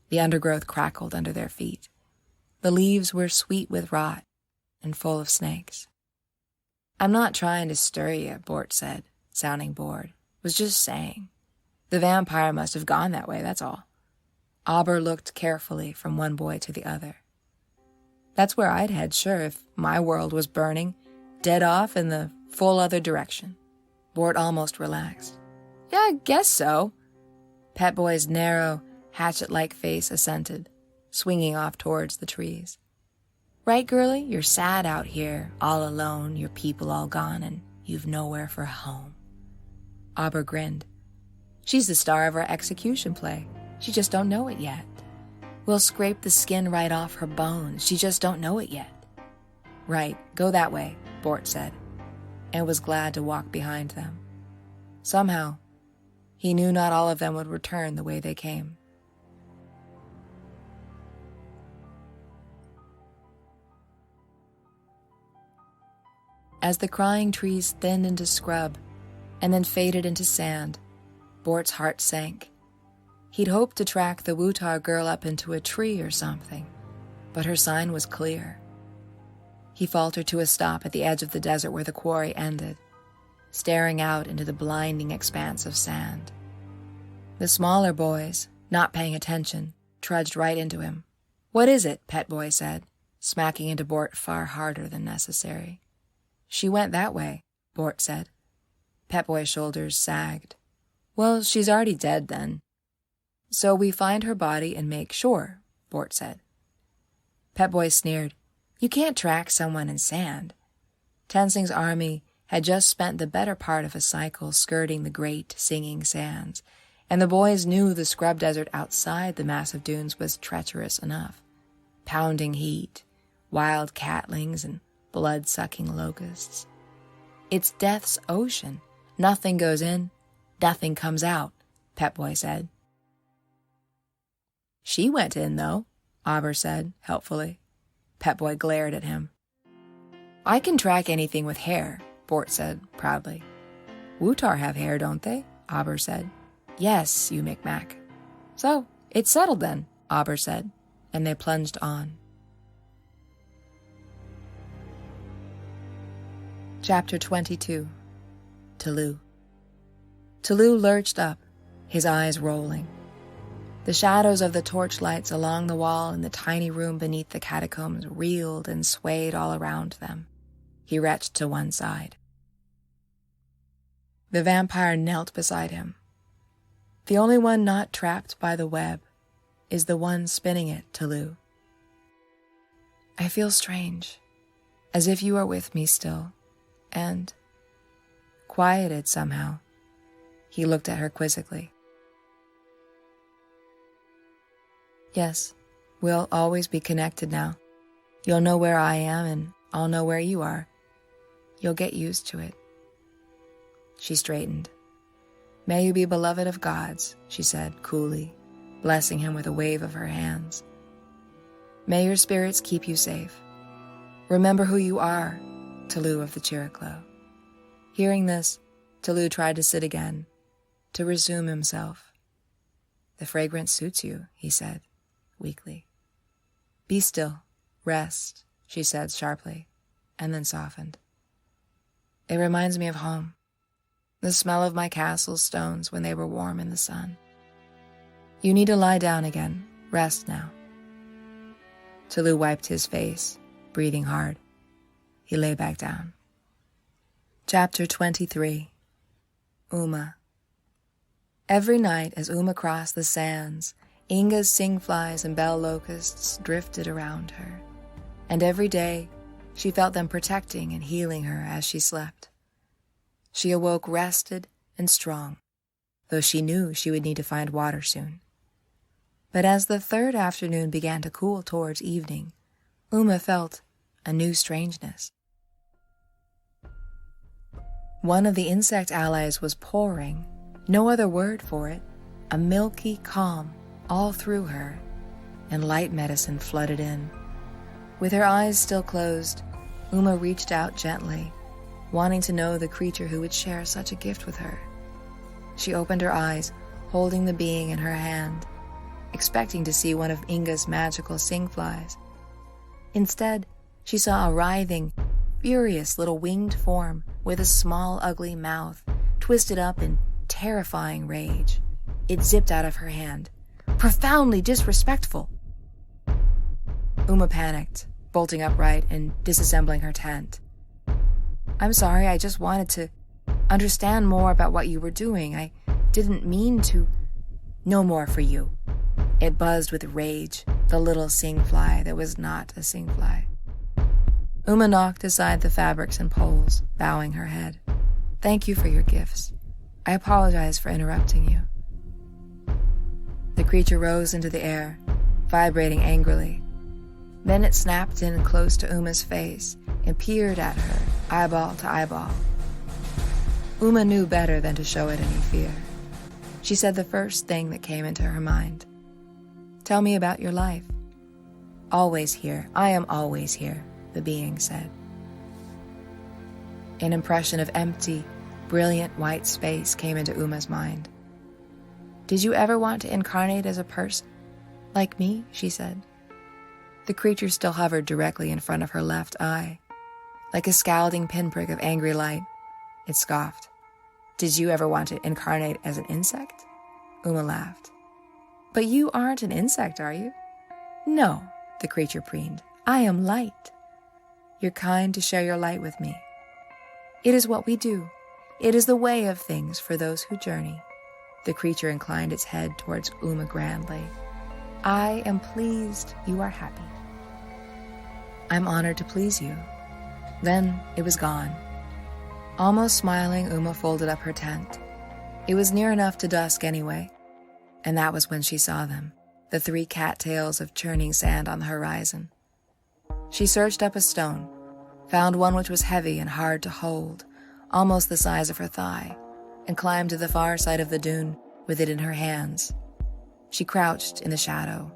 The undergrowth crackled under their feet. The leaves were sweet with rot and full of snakes. "I'm not trying to stir you," Bort said, sounding bored. "Was just saying. The vampire must have gone that way, that's all." Auber looked carefully from one boy to the other. "That's where I'd head, sure, if my world was burning, dead off in the full other direction." Bort almost relaxed. "Yeah, I guess so." Pet Boy's narrow, hatchet-like face assented, swinging off towards the trees. "Right, girlie? You're sad out here, all alone, your people all gone, and you've nowhere for a home." Auber grinned. "She's the star of our execution play. She just don't know it yet. We'll scrape the skin right off her bones. She just don't know it yet." "Right, go that way," Bort said, and was glad to walk behind them. Somehow, he knew not all of them would return the way they came. As the crying trees thinned into scrub and then faded into sand, Bort's heart sank. He'd hoped to track the Wutar girl up into a tree or something, but her sign was clear. He faltered to a stop at the edge of the desert where the quarry ended, staring out into the blinding expanse of sand. The smaller boys, not paying attention, trudged right into him. "What is it?" Pet Boy said, smacking into Bort far harder than necessary. "She went that way," Bort said. Pet Boy's shoulders sagged. "Well, she's already dead then. So we find her body and make sure, Bort said. Pep Boy sneered. You can't track someone in sand. Tenzing's army had just spent the better part of a cycle skirting the great singing sands, and the boys knew the scrub desert outside the massive dunes was treacherous enough. Pounding heat, wild catlings, and blood-sucking locusts. It's death's ocean. Nothing goes in, nothing comes out, Pep Boy said. She went in, though, Auber said, helpfully. Pep Boy glared at him. I can track anything with hair, Bort said, proudly. Wutar have hair, don't they? Auber said. Yes, you Micmac. So, it's settled then, Auber said, and they plunged on. Chapter 22. Talu. Talu lurched up, his eyes rolling. The shadows of the torchlights along the wall in the tiny room beneath the catacombs reeled and swayed all around them. He retched to one side. The vampire knelt beside him. The only one not trapped by the web is the one spinning it, Talu. I feel strange, as if you are with me still, and quieted somehow. He looked at her quizzically. Yes, we'll always be connected now. You'll know where I am, and I'll know where you are. You'll get used to it. She straightened. May you be beloved of gods, she said coolly, blessing him with a wave of her hands. May your spirits keep you safe. Remember who you are, Talu of the Chiriclo. Hearing this, Talu tried to sit again, to resume himself. The fragrance suits you, he said, weakly. Be still, rest, she said sharply, and then softened. It reminds me of home, the smell of my castle's stones when they were warm in the sun. You need to lie down again, rest now. Talu wiped his face, breathing hard. He lay back down. Chapter 23. Ouma. Every night as Ouma crossed the sands, Inga's singflies and bell locusts drifted around her, and every day she felt them protecting and healing her as she slept. She awoke rested and strong, though she knew she would need to find water soon. But as the third afternoon began to cool towards evening, Ouma felt a new strangeness. One of the insect allies was pouring, no other word for it, a milky calm all through her, and light medicine flooded in. With her eyes still closed, Ouma reached out gently, wanting to know the creature who would share such a gift with her. She opened her eyes, holding the being in her hand, expecting to see one of Inga's magical singflies. Instead, she saw a writhing, furious little winged form with a small, ugly mouth, twisted up in terrifying rage. It zipped out of her hand. Profoundly disrespectful. Ouma panicked, bolting upright and disassembling her tent. I'm sorry, I just wanted to understand more about what you were doing. I didn't mean to. No more for you. It buzzed with rage, the little singfly that was not a singfly. Ouma knocked aside the fabrics and poles, bowing her head. Thank you for your gifts. I apologize for interrupting you. The creature rose into the air, vibrating angrily. Then it snapped in close to Uma's face and peered at her, eyeball to eyeball. Ouma knew better than to show it any fear. She said the first thing that came into her mind. Tell me about your life. Always here. I am always here, the being said. An impression of empty, brilliant white space came into Uma's mind. Did you ever want to incarnate as a person? Like me, she said. The creature still hovered directly in front of her left eye. Like a scalding pinprick of angry light, it scoffed. Did you ever want to incarnate as an insect? Ouma laughed. But you aren't an insect, are you? No, the creature preened. I am light. You're kind to share your light with me. It is what we do. It is the way of things for those who journey. The creature inclined its head towards Ouma grandly. I am pleased you are happy. I'm honored to please you. Then it was gone. Almost smiling, Ouma folded up her tent. It was near enough to dusk anyway, and that was when she saw them, the 3 cattails of churning sand on the horizon. She searched up a stone, found one which was heavy and hard to hold, almost the size of her thigh, and climbed to the far side of the dune with it in her hands. She crouched in the shadow,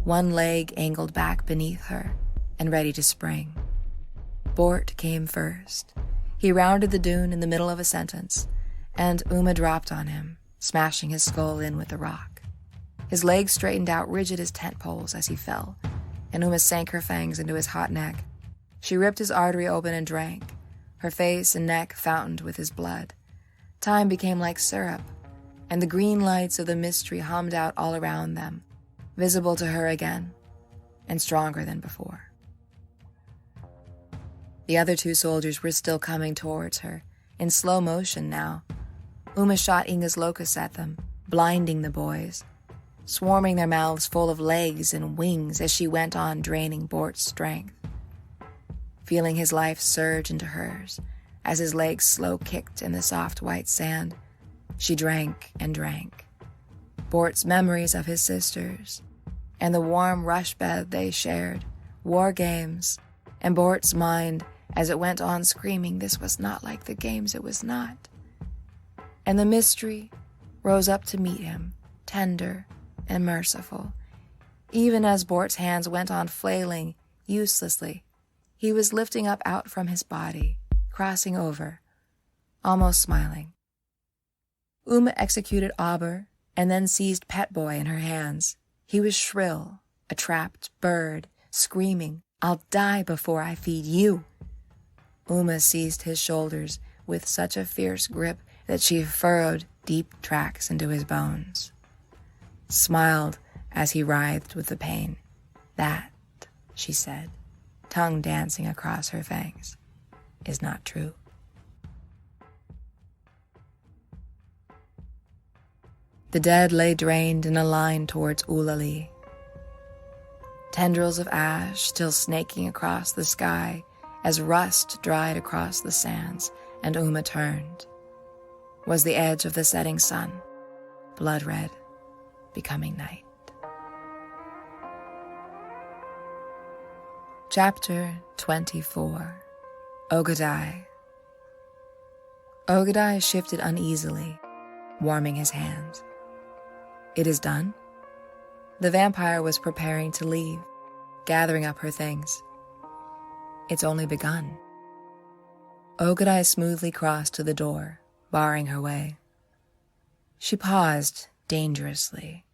one leg angled back beneath her and ready to spring. Bort came first. He rounded the dune in the middle of a sentence, and Ouma dropped on him, smashing his skull in with the rock. His legs straightened out rigid as tent poles as he fell, and Ouma sank her fangs into his hot neck. She ripped his artery open and drank, her face and neck fountained with his blood. Time became like syrup, and the green lights of the mystery hummed out all around them, visible to her again, and stronger than before. The other 2 soldiers were still coming towards her, in slow motion now. Ouma shot Inga's locusts at them, blinding the boys, swarming their mouths full of legs and wings as she went on draining Bort's strength. Feeling his life surge into hers, as his legs slow-kicked in the soft white sand, she drank and drank. Bort's memories of his sisters, and the warm rush bed they shared, war games, and Bort's mind as it went on screaming this was not like the games, it was not. And the mystery rose up to meet him, tender and merciful. Even as Bort's hands went on flailing uselessly, he was lifting up out from his body, crossing over, almost smiling. Ouma executed Auber and then seized Pet Boy in her hands. He was shrill, a trapped bird, screaming, "I'll die before I feed you." Ouma seized his shoulders with such a fierce grip that she furrowed deep tracks into his bones. Smiled as he writhed with the pain. "That," she said, tongue dancing across her fangs, "is not true." The dead lay drained in a line towards Ulali. Tendrils of ash still snaking across the sky as rust dried across the sands, and Ouma turned. Was the edge of the setting sun, blood red, becoming night. Chapter 24. Ogodei. Ogodei shifted uneasily, warming his hands. "It is done?" The vampire was preparing to leave, gathering up her things. "It's only begun." Ogodei smoothly crossed to the door, barring her way. She paused dangerously,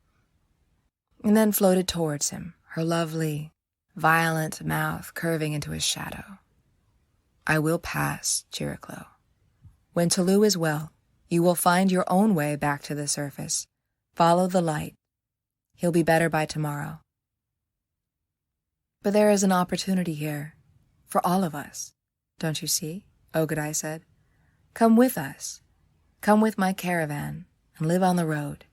and then floated towards him, her lovely, violent mouth curving into his shadow. "I will pass, Chiriclo. When Talu is well, you will find your own way back to the surface. Follow the light. He'll be better by tomorrow." "But there is an opportunity here, for all of us, don't you see?" Ogodei said. "Come with us. Come with my caravan and live on the road.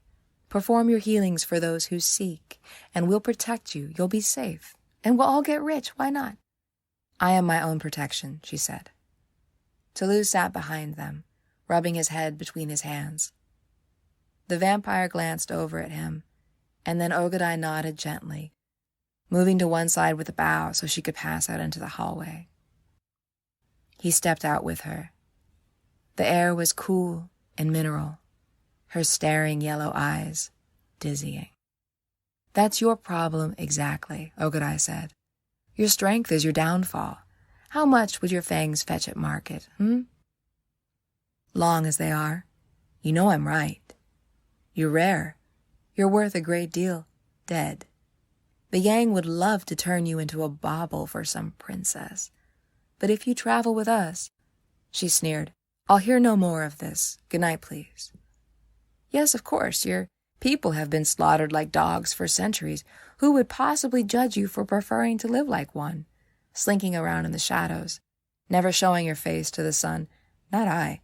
Perform your healings for those who seek, and we'll protect you. You'll be safe, and we'll all get rich. Why not?" "I am my own protection," she said. Talu sat behind them, rubbing his head between his hands. The vampire glanced over at him, and then Ogodei nodded gently, moving to one side with a bow so she could pass out into the hallway. He stepped out with her. The air was cool and mineral, her staring yellow eyes dizzying. "That's your problem exactly," Ogodei said. "Your strength is your downfall. How much would your fangs fetch at market, Long as they are. You know I'm right. You're rare. You're worth a great deal, dead. The Yang would love to turn you into a bauble for some princess. But if you travel with us," she sneered, "I'll hear no more of this. Good night, please." "Yes, of course, your people have been slaughtered like dogs for centuries. Who would possibly judge you for preferring to live like one? Slinking around in the shadows, never showing your face to the sun. Not I."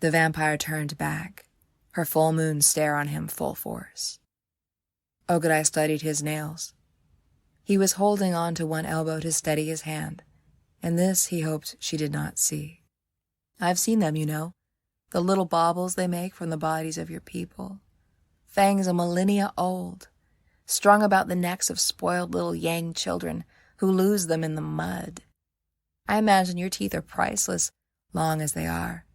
The vampire turned back, her full moon stare on him full force. Ogodei studied his nails. He was holding on to one elbow to steady his hand, and this he hoped she did not see. I've seen them, you know, the little baubles they make from the bodies of your people. Fangs a millennia old, strung about the necks of spoiled little Yang children who lose them in the mud. I imagine your teeth are priceless, long as they are.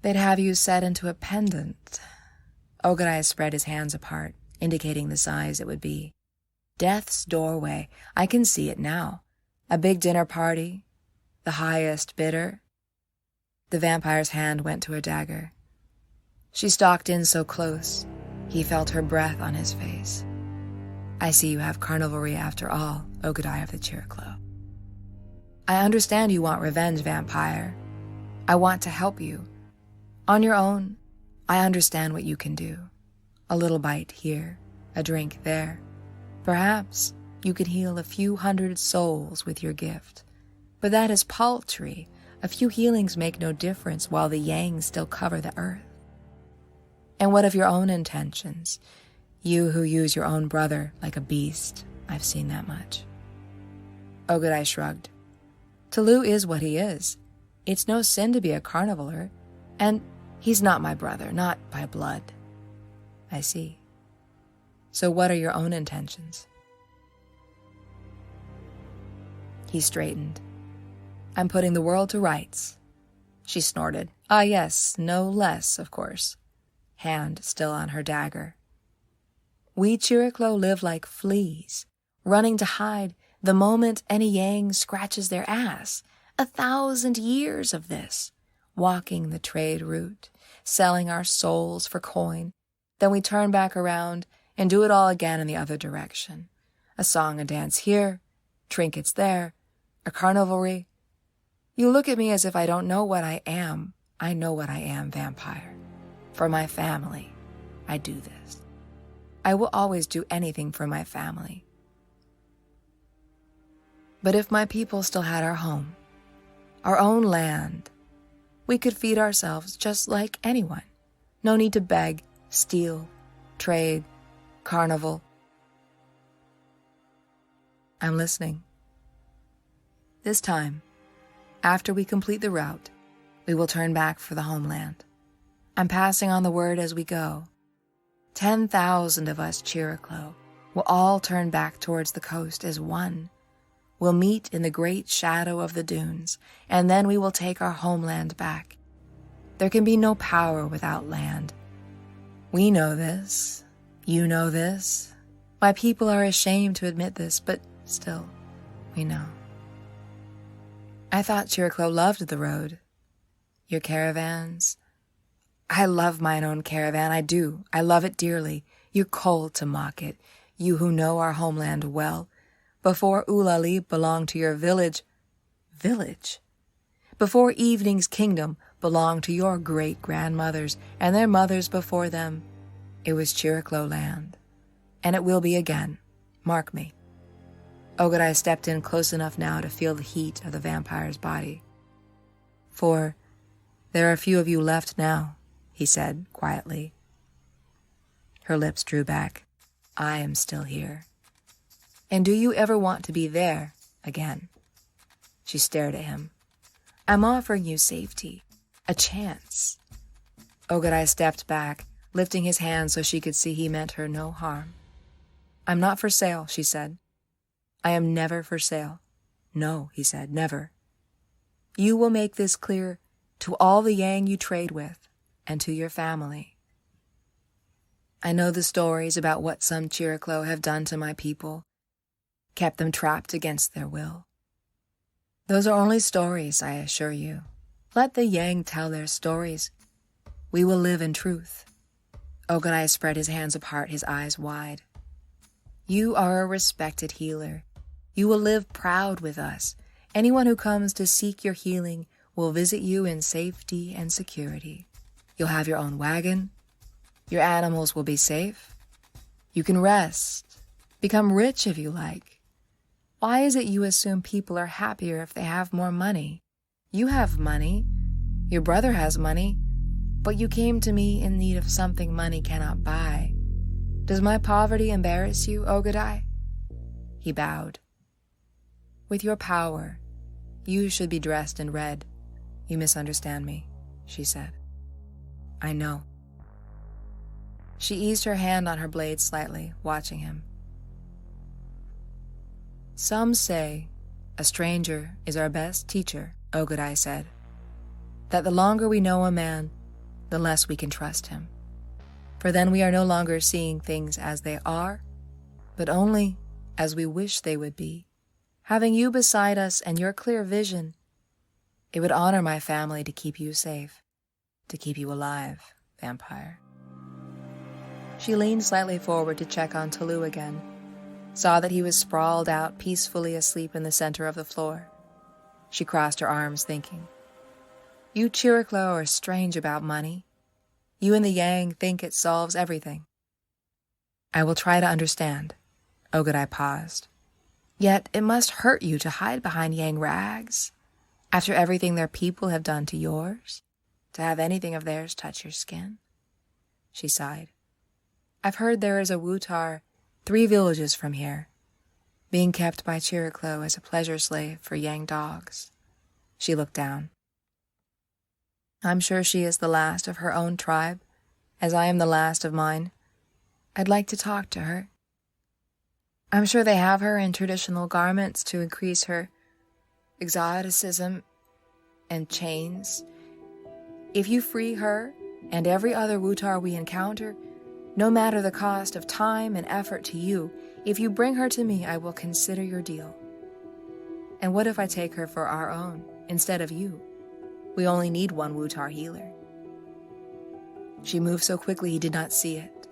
They'd have you set into a pendant. Ogodei spread his hands apart, indicating the size it would be. Death's doorway. I can see it now. A big dinner party. The highest bidder. The vampire's hand went to a dagger. She stalked in so close, he felt her breath on his face. I see you have carnivalry after all, Ogodei of the Chiriclo. I understand you want revenge, vampire. I want to help you. On your own, I understand what you can do. A little bite here, a drink there. Perhaps you could heal a few hundred souls with your gift. But that is paltry. A few healings make no difference while the Yang still cover the earth. And what of your own intentions? You who use your own brother like a beast. I've seen that much. Ogodei shrugged. Talu is what he is. It's no sin to be a carnivaler. And he's not my brother, not by blood. I see. So what are your own intentions? He straightened. I'm putting the world to rights. She snorted. Ah, yes, no less, of course. Hand still on her dagger. We Chiriclo live like fleas, running to hide the moment any Yang scratches their ass. 1,000 years of this, walking the trade route, selling our souls for coin. Then we turn back around and do it all again in the other direction. A song and dance here, trinkets there, a carnivalry. You look at me as if I don't know what I am. I know what I am, vampire. For my family, I do this. I will always do anything for my family. But if my people still had our home, our own land, we could feed ourselves just like anyone. No need to beg, steal, trade, carnival. I'm listening. This time, after we complete the route, we will turn back for the homeland. I'm passing on the word as we go. 10,000 of us Chiriclo will all turn back towards the coast as one. We'll meet in the great shadow of the dunes, and then we will take our homeland back. There can be no power without land. We know this. You know this. My people are ashamed to admit this, but still, we know. I thought Chiriclo loved the road. Your caravans. I love mine own caravan, I do. I love it dearly. You're cold to mock it, you who know our homeland well. Before Ulali belonged to your village. Village? Before Evening's kingdom belonged to your great-grandmothers and their mothers before them. It was Chiriclo land. And it will be again. Mark me. Ogodei stepped in close enough now to feel the heat of the vampire's body. For there are few of you left now, he said quietly. Her lips drew back. I am still here. And do you ever want to be there again? She stared at him. I'm offering you safety, a chance. Ogodei stepped back, lifting his hand so she could see he meant her no harm. I'm not for sale, she said. I am never for sale. No, he said, never. You will make this clear to all the Yang you trade with and to your family. I know the stories about what some Chiriclo have done to my people, kept them trapped against their will. Those are only stories, I assure you. Let the Yang tell their stories. We will live in truth. Ogodei spread his hands apart, his eyes wide. You are a respected healer. You will live proud with us. Anyone who comes to seek your healing will visit you in safety and security. You'll have your own wagon. Your animals will be safe. You can rest, become rich if you like. Why is it you assume people are happier if they have more money? You have money. Your brother has money. But you came to me in need of something money cannot buy. Does my poverty embarrass you, Ogodei? He bowed. With your power, you should be dressed in red. You misunderstand me, she said. I know. She eased her hand on her blade slightly, watching him. Some say a stranger is our best teacher, Ogodei said. That the longer we know a man, the less we can trust him. For then we are no longer seeing things as they are, but only as we wish they would be. Having you beside us and your clear vision, it would honor my family to keep you safe, to keep you alive, vampire. She leaned slightly forward to check on Talu again, saw that he was sprawled out peacefully asleep in the center of the floor. She crossed her arms, thinking, You Chiriclo are strange about money. You and the Yang think it solves everything. I will try to understand. Ogodei paused. Yet it must hurt you to hide behind Yang rags, after everything their people have done to yours, to have anything of theirs touch your skin. She sighed. I've heard there is a Wutar 3 villages from here, being kept by Chiriclo as a pleasure slave for Yang dogs. She looked down. I'm sure she is the last of her own tribe, as I am the last of mine. I'd like to talk to her. I'm sure they have her in traditional garments to increase her exoticism and chains. If you free her and every other Wutar we encounter, no matter the cost of time and effort to you, if you bring her to me, I will consider your deal. And what if I take her for our own, instead of you? We only need one Wutar healer. She moved so quickly he did not see it.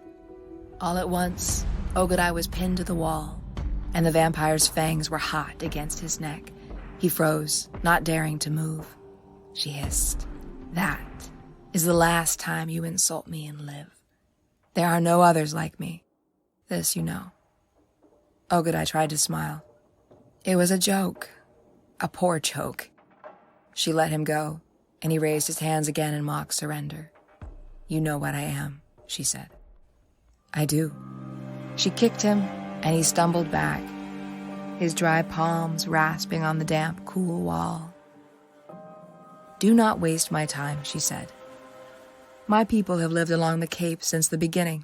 All at once, Ogodei was pinned to the wall, and the vampire's fangs were hot against his neck. He froze, not daring to move. She hissed, That is the last time you insult me and live. There are no others like me. This you know. Ogodei tried to smile. It was a joke. A poor joke. She let him go, and he raised his hands again in mock surrender. You know what I am, she said. I do. She kicked him, and he stumbled back, his dry palms rasping on the damp, cool wall. Do not waste my time, she said. My people have lived along the Cape since the beginning.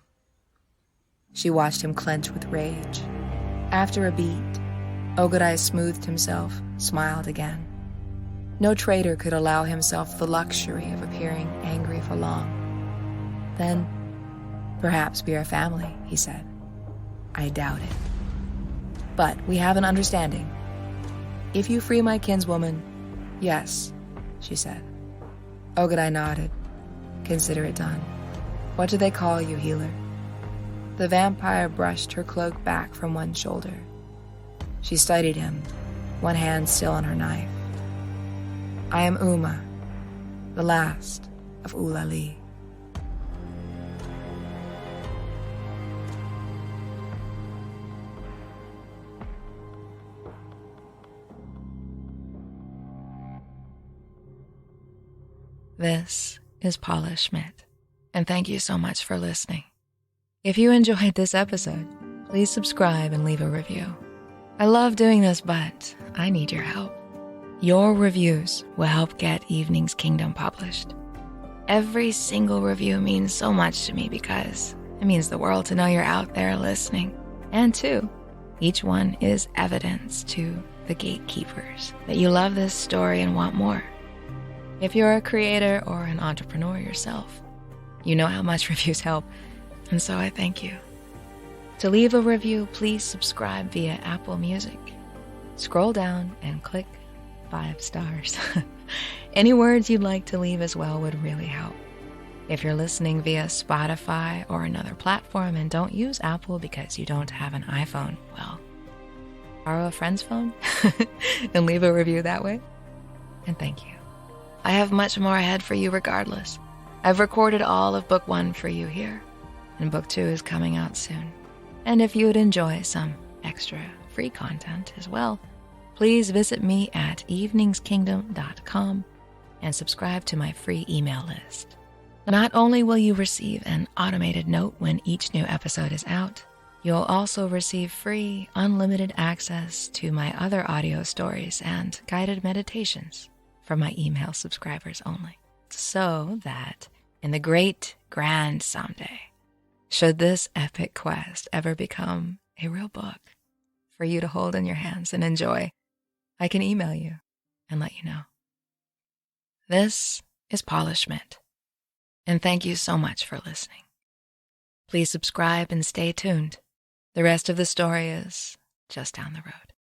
She watched him clench with rage. After a beat, Ogodei smoothed himself, smiled again. No traitor could allow himself the luxury of appearing angry for long. Then, perhaps we are family, he said. I doubt it. But we have an understanding. If you free my kinswoman, yes, she said. Ogodei nodded. Consider it done. What do they call you, healer? The vampire brushed her cloak back from one shoulder. She studied him, one hand still on her knife. I am Ouma, the last of Ulali. This is Paula Schmidt, and thank you so much for listening. If you enjoyed this episode, please subscribe and leave a review. I love doing this, but I need your help. Your reviews will help get Evening's Kingdom published. Every single review means so much to me because it means the world to know you're out there listening. And two, each one is evidence to the gatekeepers that you love this story and want more. If you're a creator or an entrepreneur yourself, you know how much reviews help, and so I thank you. To leave a review, please subscribe via Apple Music. Scroll down and click 5 stars. Any words you'd like to leave as well would really help. If you're listening via Spotify or another platform and don't use Apple because you don't have an iPhone, well, borrow a friend's phone and leave a review that way. And thank you. I have much more ahead for you regardless. I've recorded all of Book 1 for you here, and Book 2 is coming out soon. And if you would enjoy some extra free content as well, please visit me at eveningskingdom.com and subscribe to my free email list. Not only will you receive an automated note when each new episode is out, you'll also receive free, unlimited access to my other audio stories and guided meditations for my email subscribers only. So that in the great grand someday, should this epic quest ever become a real book for you to hold in your hands and enjoy, I can email you and let you know. This is Paula Schmidt, and thank you so much for listening. Please subscribe and stay tuned. The rest of the story is just down the road.